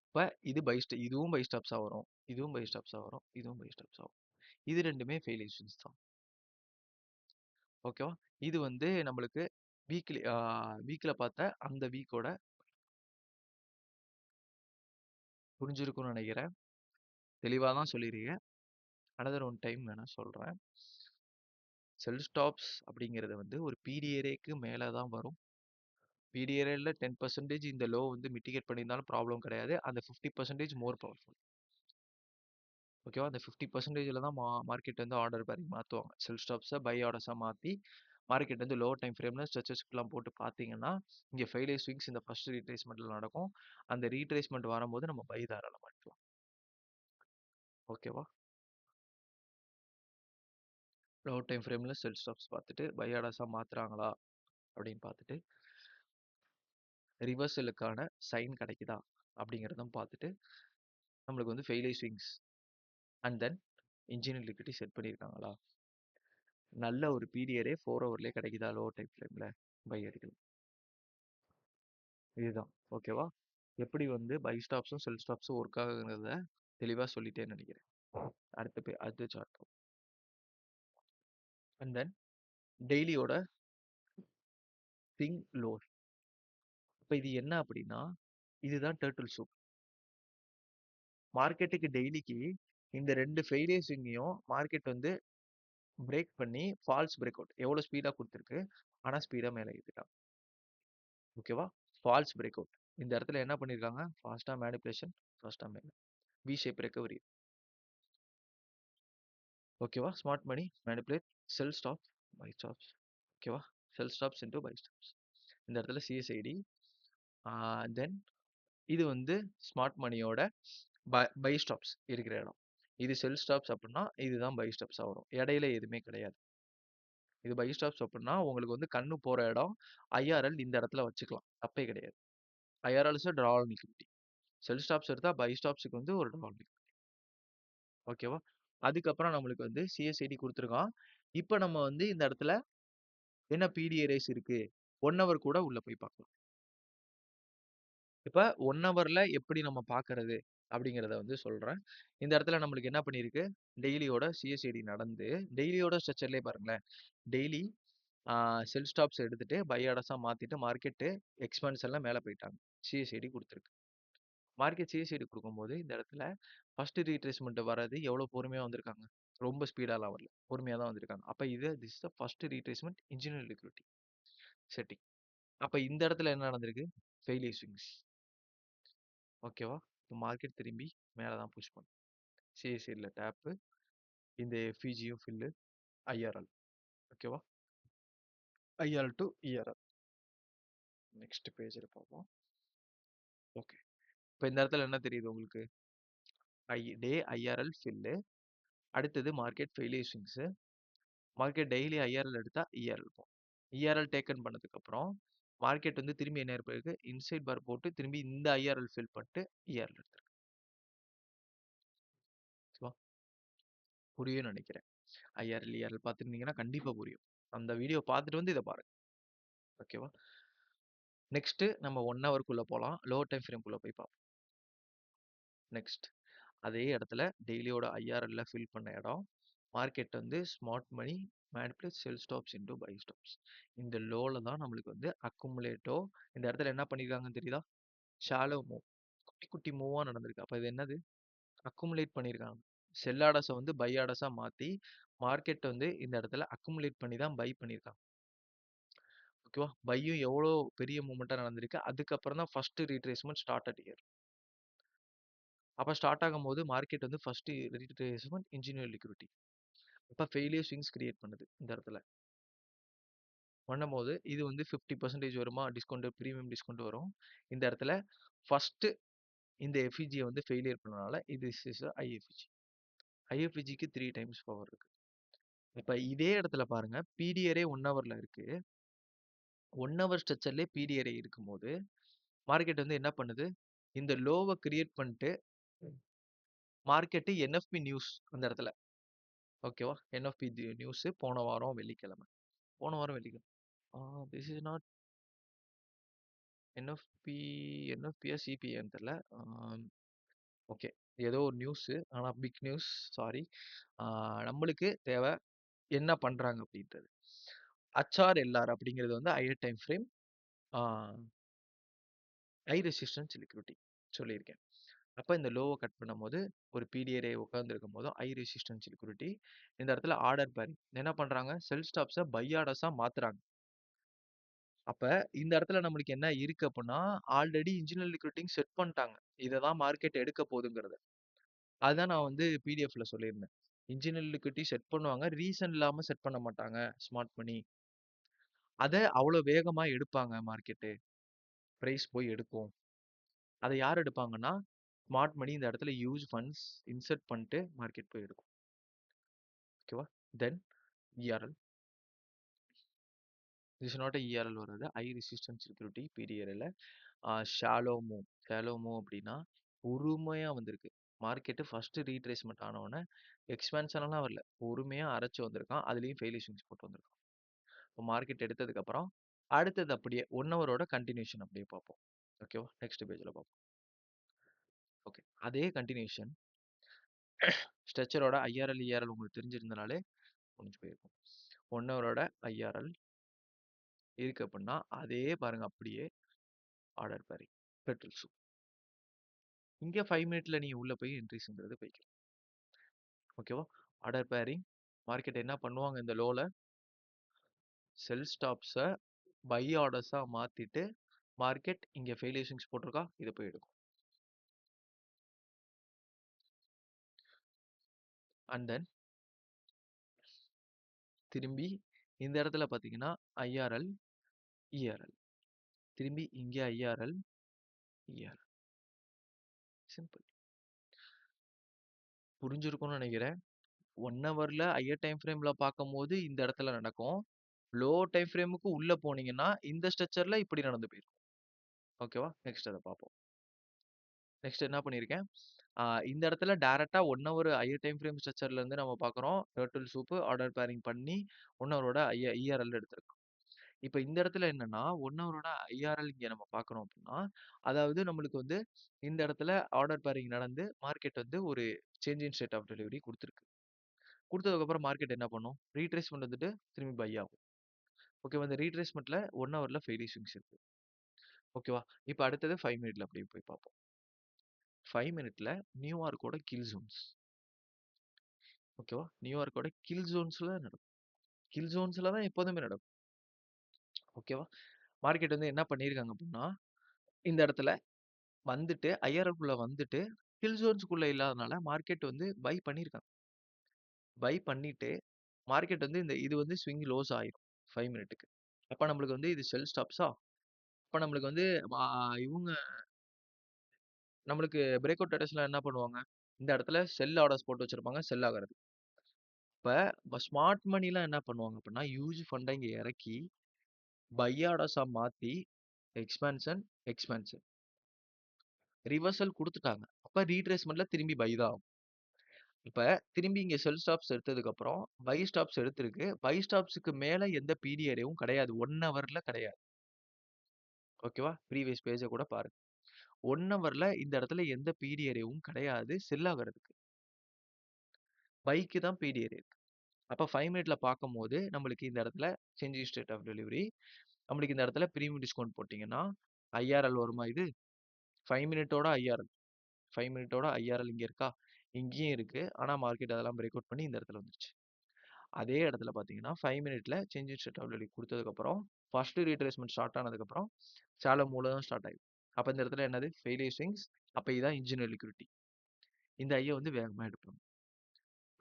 இப்ப இதுவும் பை ஸ்டாப்ஸா வரும். இதுவும் பை ஸ்டாப்ஸா வரும். இதுவும் பை ஸ்டாப்ஸா வரும். இது ரெண்டுமே ஃபெயிலியர் ஸ்விங்ஸ் தான். ஓகேவா? இது வந்து நம்மளுக்கு வீக்ல பார்த்த அந்த வீக்கோட புரிஞ்சிருக்கும்னு நினைக்கிறேன். தெளிவா தான் சொல்லியிருக்கேன். அனதர் ஒன் டைம் வேணா சொல்றேன். செல் ஸ்டாப்ஸ் அப்படிங்கிறது வந்து ஒரு பிடிஆர்ஏக்கு மேல தான் வரும். பிடிஆர்ஏல 10% இந்த லோ வந்து மிட்டிகேட் பண்ணியிருந்தாலும் ப்ராப்ளம் கிடையாது. அந்த 50% மோர் பவர்ஃபுல். ஓகேவா? அந்த 50%ல தான் மார்க்கெட் வந்து ஆர்டர் பேரிங் மாத்துவாங்க. செல் ஸ்டாப்ஸ பை ஆர்டர்ஸா மாத்தி மார்க்கெட் வந்து லோ டைம் ஃப்ரேம்ல ஸ்ட்ரெச்சஸ்க்குலாம் போட்டு பார்த்தீங்கன்னா, இங்க ஃபெயிலியர் ஸ்விங்ஸ் இந்த ஃபர்ஸ்ட் ரீட்ரேஸ்மென்ட்ல நடக்கும். அந்த ரீட்ரேஸ்மென்ட் வரும்போது நம்ம பை தாராளமா எடுக்கலாம். ஓகேவா? லோ டைம் ஃப்ரேம்ல செல் ஸ்டாப்ஸ் பார்த்துட்டு பை ஆர்டர்ஸா மாத்துறாங்களா அப்படின்னு பார்த்துட்டு ரிவர்சலுக்கான சைன் கிடைக்குதா அப்படிங்கிறதும் பார்த்துட்டு நம்மளுக்கு வந்து failure swings and then engineer liquidity set பண்ணியிருக்காங்களா, நல்ல ஒரு பிடிஆரே 4 ஹவர்லயே கிடைக்குதா லோ டைம் ஃப்ரேம்ல பை அடிக்கலாம். இதுதான். ஓகேவா? எப்படி வந்து பை ஸ்டாப்ஸும் செல் ஸ்டாப்ஸும் ஒர்க் ஆகுங்கிறத தெளிவா சொல்லிட்டேன்னு நினைக்கிறேன். அடுத்த சார்ட். அண்ட் தென் டெய்லியோட திங் லோ. இப்போ இது என்ன அப்படின்னா, இதுதான் டர்ட்டில் சூப். மார்க்கெட்டுக்கு டெய்லிக்கு இந்த 2 ஃபெயிலியர் ஸ்விங்கையும் மார்க்கெட் வந்து பிரேக் பண்ணி ஃபால்ஸ் பிரேக் அவுட் எவ்வளோ ஸ்பீடா கொடுத்துருக்கு, ஆனா ஸ்பீடா மேலே ஏத்திட்டாங்க. ஓகேவா? False break out. இந்த இடத்துல என்ன பண்ணிருக்காங்க? ஃபாஸ்டா மேனிபுலேஷன், ஃபாஸ்டா மேல வி ஷேப் ரெக்கவரி. ஓகேவா? Smart money manipulate sell stop buy stops. ஓகேவா? Sell stops into buy stops. இந்த இடத்துல சிஎஸ்ஐடி. தென் இது வந்து ஸ்மார்ட் மணியோட பை ஸ்டாப்ஸ் இருக்கிற இடம். இது செல் ஸ்டாப்ஸ் அப்படின்னா இதுதான் பை ஸ்டாப்ஸா வரும். இடையில எதுவுமே கிடையாது. இது பை ஸ்டாப்ஸ் அப்படின்னா உங்களுக்கு வந்து கண்ணு போற இடம். ஐஆர்எல் இந்த இடத்துல வச்சுக்கலாம். தப்பே கிடையாது. IRLs draw on liquidity. Sell stops எடுத்தா பை ஸ்டாப்ஸுக்கு வந்து ஒரு டிரா ஆன் லிக்விடிட்டி. ஓகேவா? அதுக்கப்புறம் நம்மளுக்கு வந்து சிஎஸ்ஐடி கொடுத்துருக்கான். இப்போ நம்ம வந்து இந்த இடத்துல என்ன பிடிஏ ரேஸ் இருக்கு 1 ஹவர் கூட உள்ள போய் பார்க்கலாம். இப்ப 1 ஹவர்ல எப்படி நம்ம பார்க்கறது அப்படிங்கிறத வந்து சொல்றேன். இந்த இடத்துல நம்மளுக்கு என்ன பண்ணியிருக்கு, டெய்லியோட சிஎஸ்ஐடி நடந்து டெய்லியோட ஸ்ட்ரக்சர்லயே பாருங்களேன். டெய்லி செல் ஸ்டாப்ஸ் எடுத்துட்டு பை ஆர்டர்ஸா மாத்திட்டு மார்க்கெட்டு எக்ஸ்பான்ஷன்ல மேல போயிட்டாங்க. சிஎஸ்ஐடி குடுத்துருக்கு. மார்க்கெட் சிஎஸ்ஐடி குடுக்கும்போது இந்த இடத்துல ஃபர்ஸ்ட் ரீட்ரேஸ்மென்ட் வர்றது எவ்வளவு பொறுமையா வந்திருக்காங்க. ரொம்ப ஸ்பீடாலாம் வரல. பொறுமையா தான் வந்திருக்காங்க. அப்ப this the first retracement engineer liquidity setting. அப்ப இந்த இடத்துல என்ன நடந்திருக்கு? Failure swings. ஓகேவா? மார்க்கெட் திரும்பி மேல தான் புஷ் பண்ணும். சிஎஸ்ஐடில டேப்பு, இந்த எஃப்இஜியும் ஃபில்லு, ஐஆர்எல். ஓகேவா? IRL to ERL. நெக்ஸ்ட் பேஜ்ல பார்ப்போம். ஓகே. இப்ப இந்த இடத்துல என்ன தெரியுது உங்களுக்கு? IRL fill. அடுத்தது market failure swings. Market daily IRL எடுத்தா இஆர்எல் இருக்கும். இஆர்எல் டேக்கன் பண்ணதுக்கு அப்புறம் மார்க்கெட் வந்து திரும்பி என்ன இருக்கு? இன்சைட் பார் போட்டு திரும்பி இந்த ஐஆர்எல் ஃபில் பண்ணிட்டு இஆர்எல் எடுத்திருக்கு. புரியும் நினைக்கிறேன். ஐஆர்எல், இஆர்எல் பார்த்துருந்தீங்கன்னா கண்டிப்பா புரியும். அந்த வீடியோ பார்த்துட்டு வந்து இத பாருங்க. ஓகேவா? நெக்ஸ்ட் நம்ம 1 ஹவர்க்குள்ள போலாம். லோவர் டைம் ஃப்ரேம்க்குள்ள போய் பார்ப்போம். நெக்ஸ்ட் அதே இடத்துல டெய்லியோட ஐஆர்எல்ல ஃபில் பண்ண இடம். மார்க்கெட் வந்து smart money manipulate sell stops into buy stops. இந்த லோல தான் நம்மளுக்கு வந்து அக்குமுலேட்டோ இந்த இடத்துல என்ன பண்ணியிருக்காங்கன்னு தெரியுதா? Shallow move. குட்டி குட்டி மூவா நடந்திருக்கு. அப்ப இது என்னது? அக்குமுலேட் பண்ணியிருக்காங்க. செல் ஆர்டர்ஸ வந்து பை ஆர்டர்ஸா மாத்தி மார்க்கெட் வந்து இந்த இடத்துல அக்குமுலேட் பண்ணி தான் பை பண்ணியிருக்காங்க. ஓகேவா? பையும் எவ்வளோ பெரிய மூவ்மெண்ட்டா நடந்திருக்கு. அதுக்கப்புறம் தான் ஃபர்ஸ்ட் ரீட்ரேஸ்மென்ட் ஸ்டார்ட்டட் ஹியர். அப்ப ஸ்டார்ட் ஆகும்போது மார்க்கெட் வந்து ஃபர்ஸ்ட் ரீட்ரேஸ்மென்ட் இன்ஜினியர் லிக்விடிட்டி. அப்ப ஃபெயிலியர் ஸ்விங்ஸ் கிரியேட் பண்ணுது இந்த இடத்துல. பண்ணும்போது இது வந்து 50% வருமா? டிஸ்கவுண்ட் பிரீமியம் டிஸ்கவுண்ட் வரும். இந்த இடத்துல ஃபர்ஸ்ட் இந்த எஃப்இஜிய வந்து ஃபெயிலியர் பண்ணனால இது இஸ் ஐஎஃப்இஜி. ஐஎஃப்இஜிக்கு 3 டைம்ஸ் பவர் இருக்கு. இப்ப இதே இடத்துல பாருங்க பிடிஆரே 1 ஹவர்ல இருக்கு. 1 ஹவர் ஸ்ட்ரக்சர்லயே பிடிஆரே இருக்கும்போது மார்க்கெட் வந்து என்ன பண்ணுது? இந்த லோவ கிரியேட் பண்ணிட்டு மார்க்கெட் என்எஃப்பி நியூஸ் அந்த இடத்துல. ஓகேவா? என்எஃப்பி நியூஸ் போன வாரம் வெள்ளிக்கிழமை. போன வாரம் வெள்ளிக்கிழமை. திஸ் இஸ் நாட் என்எஃப்பி என்எஃப்பியா சிபிஐன்னு தெரியல. ஓகே. ஏதோ ஒரு நியூஸ். ஆனா பிக் நியூஸ். சாரி. நம்மளுக்கு தேவை என்ன பண்றாங்க அப்படின்றது. HRLR அப்படிங்கிறது வந்து higher time frame high resistance liquidity சொல்லியிருக்கேன். அப்ப இந்த லோவ கட் பண்ணும்போது ஒரு பிடிஆரே உட்கார்ந்திருக்கும் போதும் ஹை ரெசிஸ்டன்ஸ் லிக்விடிட்டி இந்த இடத்துல ஆர்டர் பேரிங் என்ன பண்றாங்க? செல் ஸ்டாப்ஸ பை ஆர்டர்ஸா மாத்துறாங்க. அப்ப இந்த இடத்துல நம்மளுக்கு என்ன இருக்கு அப்படின்னா ஆல்ரெடி இன்ஜினியர் லிக்விடிட்டி செட் பண்ணிட்டாங்க. இத தான் மார்க்கெட் எடுக்க போகுதுங்கிறது. அதுதான் நான் வந்து பிடிஎஃப்ல சொல்லியிருந்தேன். இன்ஜினியர் லிக்விடிட்டி செட் பண்ணுவாங்க. ரீசன் இல்லாம செட் பண்ண மாட்டாங்க ஸ்மார்ட் மணி. அத அவ்வளோ வேகமா எடுப்பாங்க மார்க்கெட்டு. பிரைஸ் போய் எடுக்கும். அத யார் எடுப்பாங்கன்னா, ஸ்மார்ட் மணி இந்த இடத்துல ஹியூஜ் ஃபண்ட்ஸ் இன்செர்ட் பண்ணிட்டு மார்க்கெட் போய் எடுக்கும். ஓகேவா? Then ERL. This is not ERL வராது. ஹை ரெசிஸ்டன்ஸ் செக்யூரிட்டி பிடிஆர்எல்ல. Shallow move. ஷாலோ மூவ் அப்படின்னா பொறுமையா வந்திருக்கு. மார்க்கெட் ஃபர்ஸ்ட் ரீட்ரேஸ்மென்ட் ஆன உடனே எக்ஸ்பான்ஷன்லாம் வரல. பொறுமையா அரைச்சு வந்திருக்கான். அதுலயும் ஃபெயிலியர்ஸ் போட்டு வந்திருக்கான். இப்போ மார்க்கெட் எடுத்ததுக்கு அப்புறம் அடுத்தது அப்படியே 1 ஹவரோட கண்டினியூஷன் அப்படியே பார்ப்போம். ஓகேவா? நெக்ஸ்ட் பேஜ்ல பார்ப்போம். ஓகே. அதே கண்டினியூஷன் ஸ்ட்ரெச்சரோட ஐஆர்எல், இஆர்எல் உங்களுக்கு தெரிஞ்சிருந்தனாலே முடிஞ்சு போயிருக்கும். 1 ஹவரோட ஐஆர்எல் இருக்கு அப்படின்னா அதே பாருங்க அப்படியே ஆர்டர் பேரிங் பெட்ரோல் சூப். இங்க 5 மினிட்ல நீங்க உள்ள போய் என்ட்ரிஸ்ங்கிறது போய்க்கலாம். ஓகேவா? ஆர்டர் பேரிங் மார்க்கெட் என்ன பண்ணுவாங்க இந்த லோல செல் ஸ்டாப்ஸ பை ஆர்டர்ஸா மாத்திட்டு மார்க்கெட் இங்க ஃபெயிலியர்ஸ் போட்டிருக்கா இதை போய் எடுக்கும். அண்ட் தென் திரும்பி இந்த இடத்துல பாத்தீங்கன்னா ஐஆர்எல், இஆர்எல். திரும்பி இங்க ஐஆர்எல், இஆர்எல். சிம்பிள். புரிஞ்சிருக்கும்னு நினைக்கிறேன். 1 ஹவர்ல ஹையர் டைம் ஃப்ரேம்ல பார்க்கும்போது இந்த இடத்துல நடக்கும். லோ டைம் ஃப்ரேமுக்கு உள்ள போனீங்கன்னா இந்த ஸ்ட்ரக்சர்ல இப்படி நடந்து போயிருக்கும். ஓகேவா? நெக்ஸ்ட் அத பார்ப்போம். நெக்ஸ்ட் என்ன பண்ணியிருக்கேன்? இந்த இடத்துல டைரக்ட்டா 1 ஹவர் ஹையர் டைம் ஃப்ரேம் ஸ்ட்ரக்சர்ல இருந்து நம்ம பார்க்குறோம். டர்ட்டில் சூப் ஆர்டர் பேரிங் பண்ணி 1 ஹவரோட இஆர்எல் எடுத்திருக்கோம். இப்ப இந்த இடத்துல என்னன்னா 1 ஹவரோட ஐஆர்எல் இங்க நம்ம பார்க்குறோம் அப்படின்னா, அதாவது நம்மளுக்கு வந்து இந்த இடத்துல ஆர்டர் பேரிங் நடந்து மார்க்கெட் வந்து ஒரு change in state of delivery குடுத்திருக்கு. குடுத்ததுக்கப்புறம் மார்க்கெட் என்ன பண்ணும்? ரீட்ரேஸ்மென்ட் வந்துட்டு திரும்பி பை ஆகும். ஓகேவா? இந்த ரீட்ரேஸ்மென்ட்ல 1 ஹவர்ல ஃபெயிலியர் ஸ்விங்ஸ் இருக்கு. ஓகேவா? இப்ப அடுத்தது 5 மினிட்ல அப்படியே போய் பார்ப்போம். 5 மினிட்ல நியூயார்க்கோட கில் ஜோன்ஸ். ஓகேவா? நியூயார்க்கோட கில் ஜோன்ஸ்ல நடக்கும். கில் ஜோன்ஸ்ல தான் எப்போதுமே நடக்கும். ஓகேவா? மார்க்கெட் வந்து என்ன பண்ணியிருக்காங்க அப்படின்னா, இந்த இடத்துல வந்துட்டு ஐஆர்எஃப்குள்ள வந்துட்டு கில் ஜோன்ஸ்குள்ள இல்லாதனால மார்க்கெட் வந்து பை பண்ணியிருக்காங்க. பை பண்ணிட்டு மார்க்கெட் வந்து இந்த இது வந்து ஸ்விங் லோஸ் ஆயிரும் 5 மினிட்டுக்கு. அப்ப நம்மளுக்கு வந்து இது செல் ஸ்டாப்ஸா? அப்ப நம்மளுக்கு வந்து இவங்க நம்மளுக்கு பிரேக் அவுட் டெரஸ்ல என்ன பண்ணுவாங்க? இந்த இடத்துல செல் ஆர்டர்ஸ் போட்டு வச்சிருப்பாங்க. செல் ஆகுறது. இப்ப ஸ்மார்ட் மணிலாம் என்ன பண்ணுவாங்க அப்படின்னா, ஹியூஜ் ஃபண்ட இங்க இறக்கி பை ஆர்டர்ஸா மாத்தி எக்ஸ்பான்ஷன், எக்ஸ்பான்ஷன். ரிவர்சல் குடுத்துட்டாங்க. அப்ப ரீட்ரேஸ்மென்ட்ல திரும்பி பை தான் ஆகும். இப்ப திரும்பி இங்க செல் ஸ்டாப்ஸ் எடுத்ததுக்கப்புறம், பை ஸ்டாப்ஸ் எடுத்திருக்கு. பை ஸ்டாப்ஸ்க்கு மேல எந்த பிடி ஏரியாவும் கிடையாது. 1 ஹவர்ல கிடையாது. ஓகேவா? ப்ரீவியஸ் பேஜ கூட பாருங்க. 1 ஹவர்ல இந்த இடத்துல எந்த பிடி ஏரியாவும் கிடையாது செல் ஆகுறதுக்கு. பைக்கு தான் பிடி ஏரியா இருக்கு. அப்ப 5 மினிட்ல பார்க்கும்போது, நம்மளுக்கு இந்த இடத்துல change in state of delivery. நம்மளுக்கு இந்த இடத்துல பிரீமியம் டிஸ்கவுண்ட் போட்டீங்கன்னா, ஐஆர்எல் வருமா இது? 5 மினிட்டோட ஐஆர்எல். 5 மினிட்டோட ஐஆர்எல் இங்க இருக்கா? இங்கேயும் இருக்கு. ஆனா மார்க்கெட் அதெல்லாம் பிரேக் அவுட் பண்ணி இந்த இடத்துல வந்துருச்சு. அதே இடத்துல பார்த்தீங்கன்னா, 5 மினிட்ல change in state of delivery குடுத்ததுக்கப்புறம், ஃபர்ஸ்ட் ரீட்ரேஸ்மென்ட் ஸ்டார்ட் ஆனதுக்கப்புறம், ஷாலோ மூவ்ல தான் ஸ்டார்ட் ஆயிருக்கு. அப்ப இந்த இடத்துல என்னது? Failure swings. அப்ப இதான் இன்ஜினியர் லிக்விடிட்டி. இந்த ஐய வந்து வேகமா எடுப்பாங்க.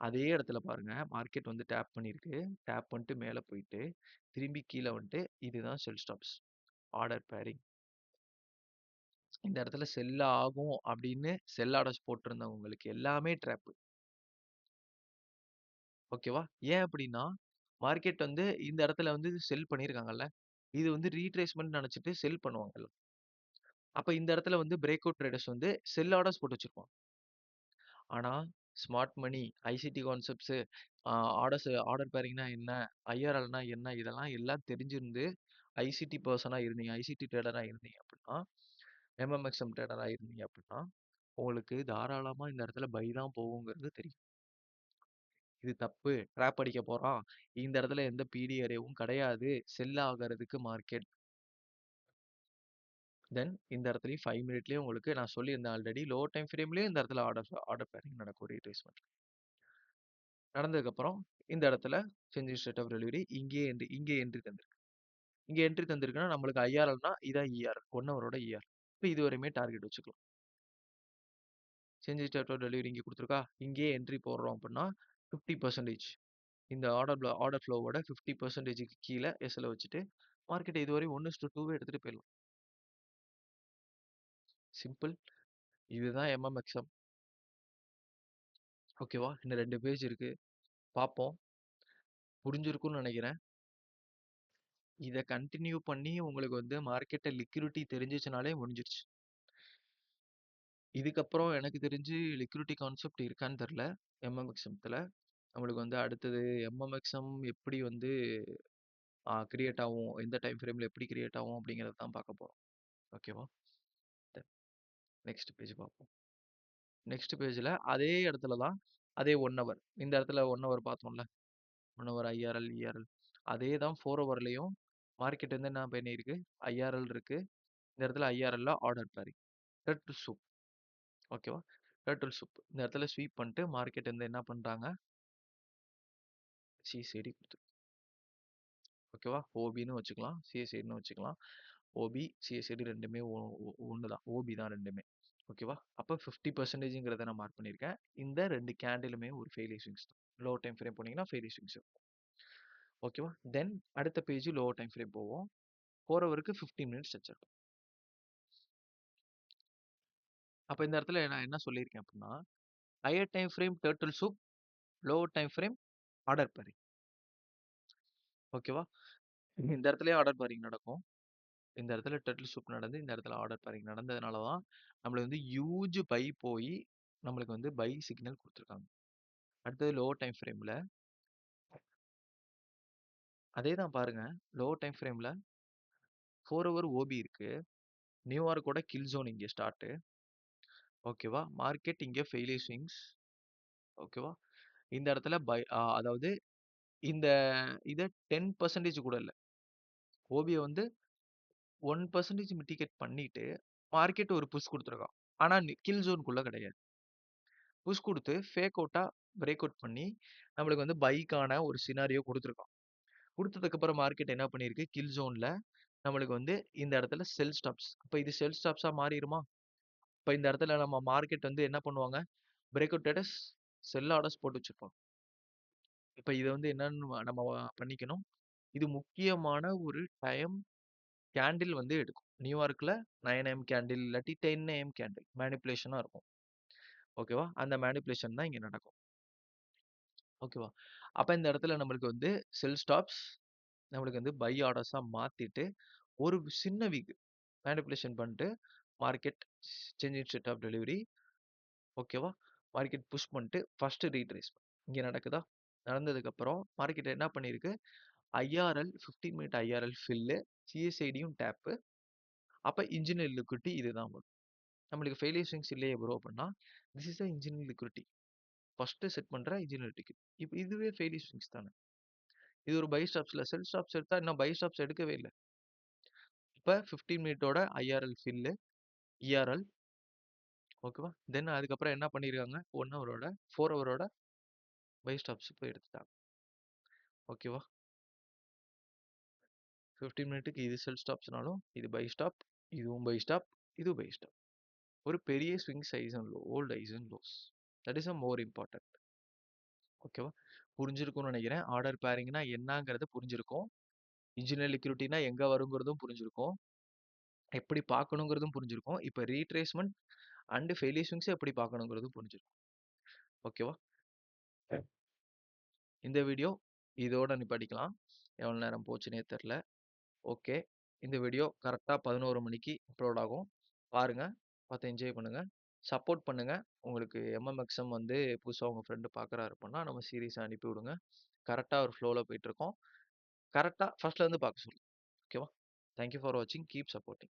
அதே இடத்துல பாருங்க, மார்க்கெட் வந்து டேப் பண்ணியிருக்கு. டேப் பண்ணிட்டு மேல போயிட்டு, திரும்பி கீழ வந்துட்டு, இதுதான் செல் ஸ்டாப்ஸ். Order bearing. இந்த இடத்துல செல் ஆகும் அப்படின்னு செல் ஆர்டர்ஸ் போட்டிருந்தவங்களுக்கு எல்லாமே ட்ராப். ஓகேவா? ஏன் அப்படின்னா, மார்க்கெட் வந்து இந்த இடத்துல வந்து செல் பண்ணியிருக்காங்கல்ல. இது வந்து ரீட்ரேஸ்மென்ட் நினைச்சிட்டு செல் பண்ணுவாங்கல்ல. அப்ப இந்த இடத்துல வந்து பிரேக் அவுட் ட்ரேடர்ஸ் வந்து செல் ஆர்டர்ஸ் போட்டு வச்சிருப்பாங்க. ஆனா, smart money, ICT concepts, order பேரிங்னா என்ன? ஐஆர்எல்னா என்ன? இதெல்லாம் எல்லாம் தெரிஞ்சிருந்து ஐசிடி பெர்சனா இருந்தீங்க, ஐசிடி ட்ரேடரா இருந்தீங்க அப்படின்னா, எம்எம்எக்ஸ்எம் ட்ரேடரா இருந்தீங்க அப்படின்னா, உங்களுக்கு தாராளமா இந்த இடத்துல பை தான் போகுங்கிறது தெரியும். இது தப்பு. ட்ராப் அடிக்க போறான். இந்த இடத்துல எந்த பிடி ஏரியாவும் கிடையாது. செல் ஆகறதுக்கு மார்க்கெட். தென் இந்த இடத்துலயும் 5 மினிட்லயே உங்களுக்கு நான் சொல்லியிருந்தேன் ஆல்ரெடி. லோவர் டைம் ஃப்ரேம்லயும் இந்த இடத்துல ஆர்டர் பேரிங் நடக்கும் ரீட்ரேஸ்மென்ட். நடந்ததுக்கப்புறம் இந்த இடத்துல change in state of delivery இங்கே என்ட்ரி தந்திருக்கு. இங்க என்ட்ரி தந்திருக்குன்னா நம்மளுக்கு ஐஆர்எல்னா இதான் இஆர். 1 ஹவரோட இஆர். இப்போ இது வரையுமே டார்கெட் வச்சுக்கலாம். Change in state of delivery இங்கே கொடுத்துருக்கா? இங்கேயே என்ட்ரி போடுறோம் அப்படின்னா 50%. இந்த ஆர்டர் ஃப்ளோவோட 50%க்கு கீழே எஸ்எல் வச்சுட்டு மார்க்கெட் இதுவரை 1:2 எடுத்துட்டு போயிடலாம். சிம்பிள். இதுதான் எம்எம்எக்ஸ்எம். ஓகேவா? இன்னும் 2 பேஜ் இருக்கு. பார்ப்போம். புரிஞ்சிருக்கும்னு நினைக்கிறேன். இத கன்டின்யூ பண்ணி உங்களுக்கு வந்து மார்க்கெட்ட லிக்விடிட்டி தெரிஞ்சுச்சுனாலே முடிஞ்சிருச்சு. இதுக்கப்புறம் எனக்கு தெரிஞ்சு லிக்விடிட்டி கான்செப்ட் இருக்கான்னு தெரியல. எம்எம்எக்ஸ்எம்ல. நம்மளுக்கு வந்து அடுத்தது எம்எம்எக்ஸ்எம் எப்படி வந்து கிரியேட் ஆகும், எந்த டைம் ஃப்ரேம்ல எப்படி கிரியேட் ஆகும் அப்படிங்கிறத தான் பார்க்க போறோம். ஓகேவா? நெக்ஸ்ட் பேஜ் பார்ப்போம். நெக்ஸ்ட் பேஜ்ல அதே இடத்துல தான் அதே 1 ஹவர். இந்த இடத்துல 1 ஹவர் பார்த்தோம்ல. 1 ஹவர் ஐஆர்எல், இஆர்எல். அதே தான் 4 ஹவர்லயும் மார்க்கெட் வந்து என்ன பண்ணியிருக்கு? ஐஆர்எல் இருக்கு. இந்த இடத்துல ஐஆர்எல்ல ஆர்டர் பேரிங். Turtle soup. ஓகேவா? Turtle soup. இந்த இடத்துல ஸ்வீப் பண்ணிட்டு மார்க்கெட் வந்து என்ன பண்றாங்க? சிசிடி கொடுத்து. ஓகேவா? ஓபின்னு வச்சுக்கலாம். சிஎஸ்ஐன்னு வச்சுக்கலாம். ஓபி, சிஎஸ்ஐடி ரெண்டுமே ஒன்று தான். ஓபி தான் ரெண்டுமே. ஓகேவா? அப்போ 50%ங்கிறத நான் மார்க் பண்ணியிருக்கேன். இந்த 2 கேண்டிலுமே ஒரு ஃபெயிலியர் ஸ்விங்ஸ் தான். லோ டைம் ஃப்ரேம் போனீங்கன்னா ஃபெயிலியர் ஸ்விங்ஸ் இருக்கும். ஓகேவா? தென் அடுத்த பேஜ் லோவர் டைம் ஃப்ரேம் போவோம். 4 ஹவருக்கு 15 மினிட்ஸ் வச்சிருக்கோம். அப்ப இந்த இடத்துல நான் என்ன சொல்லியிருக்கேன் அப்படின்னா, higher time frame turtle soup, lower time frame order pairing. ஓகேவா? இந்த இடத்துலயே ஆர்டர் பேரிங் நடக்கும். இந்த இடத்துல டர்ட்டில் சூப் நடந்து, இந்த இடத்துல ஆர்டர் பேரிங் நடந்ததுனால தான் நம்மளுக்கு வந்து ஹியூஜ் பை போய் நம்மளுக்கு வந்து பை சிக்னல் கொடுத்துருக்காங்க. அடுத்தது லோவர் டைம் ஃப்ரேம்ல அதே தான் பாருங்க. லோவர் டைம் ஃப்ரேம்ல 4 ஹவர் ஓபி இருக்கு. நியூயார்க்கோட கில் ஜோன் இங்க ஸ்டார்ட். ஓகேவா? மார்க்கெட் இங்க ஃபெயிலியர் ஸ்விங்ஸ். ஓகேவா? இந்த இடத்துல அதாவது இந்த இத 10% கூட இல்ல. ஓபிய வந்து 1% மிட்டிகேட் பண்ணிட்டு மார்க்கெட் ஒரு புஷ் குடுத்துருக்கான். ஆனா கில் ஜோன்க்குள்ள கிடையாது. புஷ் குடுத்து ஃபேக் அவுட்டா பிரேக் அவுட் பண்ணி நம்மளுக்கு வந்து பைக்கான ஒரு சினாரியோ குடுத்துருக்கான். குடுத்ததுக்கு அப்புறம் மார்க்கெட் என்ன பண்ணிருக்கு? கில் ஜோன்ல நம்மளுக்கு வந்து இந்த இடத்துல செல் ஸ்டாப்ஸ். அப்ப இது செல் ஸ்டாப்ஸா மாறிருமா? இப்ப இந்த இடத்துல நம்ம மார்க்கெட் வந்து என்ன பண்ணுவாங்க? பிரேக் அவுட் ட்ரேடர்ஸ் செல் ஆர்டர்ஸ் போட்டு வச்சிருப்பாங்க. இப்ப இத வந்து என்னன்னு நம்ம பண்ணிக்கணும். இது முக்கியமான ஒரு டைம் கேண்டில் வந்து எடுக்கும். நியூயார்க்ல 9 AM கேண்டில் இல்லாட்டி 10 AM கேண்டில் மேனிபுலேஷனா இருக்கும். ஓகேவா? அந்த மேனிபுலேஷன் தான் இங்க நடக்கும். ஓகேவா? அப்ப இந்த இடத்துல நம்மளுக்கு வந்து செல் ஸ்டாப்ஸ் நம்மளுக்கு வந்து பை ஆர்டர்ஸா மாத்திட்டு ஒரு சின்ன வீக் மேனிபுலேஷன் பண்ணிட்டு market change in state of delivery. ஓகேவா? மார்க்கெட் புஷ் பண்ணிட்டு ஃபர்ஸ்ட் ரீட்ரேஸ் இங்க நடக்குதா? நடந்ததுக்கப்புறம் மார்க்கெட் என்ன பண்ணியிருக்கு? ஐஆர்எல் 15 மினிட் ஐஆர்எல் ஃபில்லு, சிஎஸ்ஐடியும் டேப்பு. அப்ப இன்ஜினியர் லிக்விடிட்டி இதுதான் வரும். நம்மளுக்கு ஃபெயிலியர் ஸ்விங்ஸ் இல்லையே ப்ரோ அப்படின்னா, this is the engineer liquidity. First set பண்ற இன்ஜினியர் லிக்விடிட்டி. இப்போ இதுவே ஃபெயிலியர் ஸ்விங்ஸ் தானே. இது ஒரு பை ஸ்டாப்ஸ்ல செல் ஸ்டாப்ஸ் எடுத்தா இன்னும் பை ஸ்டாப்ஸ் எடுக்கவே இல்லை. இப்போ 15 மினிட்டோட ஐஆர்எல் ஃபில்லு, இஆர்எல், ஓகேவா? தென் அதுக்கப்புறம் என்ன பண்ணியிருக்காங்க? 1 ஹவரோட 4 ஹவரோட பை ஸ்டாப்ஸ் போய் எடுத்துட்டாங்க. ஓகேவா? 15 மினிட்டுக்கு இது செல் ஸ்டாப்ஸ்னாலும் இது பை ஸ்டாப், இதுவும் பை ஸ்டாப், இது பை ஸ்டாப். ஒரு பெரிய swing highs and low, old highs and lows. That is a more important. ஓகேவா? புரிஞ்சிருக்கும்னு நினைக்கிறேன். ஆர்டர் பேரிங்னா என்னங்கிறது புரிஞ்சிருக்கும். இன்ஜினியர் லிக்விடிட்டினா எங்க வருங்கிறதும் புரிஞ்சிருக்கும். எப்படி பார்க்கணுங்கிறதும் புரிஞ்சிருக்கும். இப்போ ரீட்ரேஸ்மெண்ட் அண்ட் ஃபெயிலியர் ஸ்விங்ஸ் எப்படி பார்க்கணுங்கிறதும் புரிஞ்சிருக்கும். ஓகேவா? இந்த வீடியோ இதோட நிப்பாட்டிக்கலாம். எவ்வளோ நேரம் போச்சுன்னே தெரில. ஓகே. இந்த வீடியோ கரெக்டாக 11 மணிக்கு அப்லோட் ஆகும். பாருங்க. பார்த்து என்ஜாய் பண்ணுங்க. சப்போர்ட் பண்ணுங்க. உங்களுக்கு எம்எம்எக்ஸ்எம் வந்து புதுசாக உங்கள் ஃப்ரெண்டு பார்க்குறாரு அப்படின்னா நம்ம சீரீஸை அனுப்பி விடுங்க. கரெக்டாக ஒரு ஃப்ளோவில் போயிட்டுருக்கோம். கரெக்டாக ஃபர்ஸ்ட்லேருந்து பார்க்க சொல்லுங்கள். ஓகேவா? தேங்க்யூ ஃபார் வாட்சிங். Keep supporting.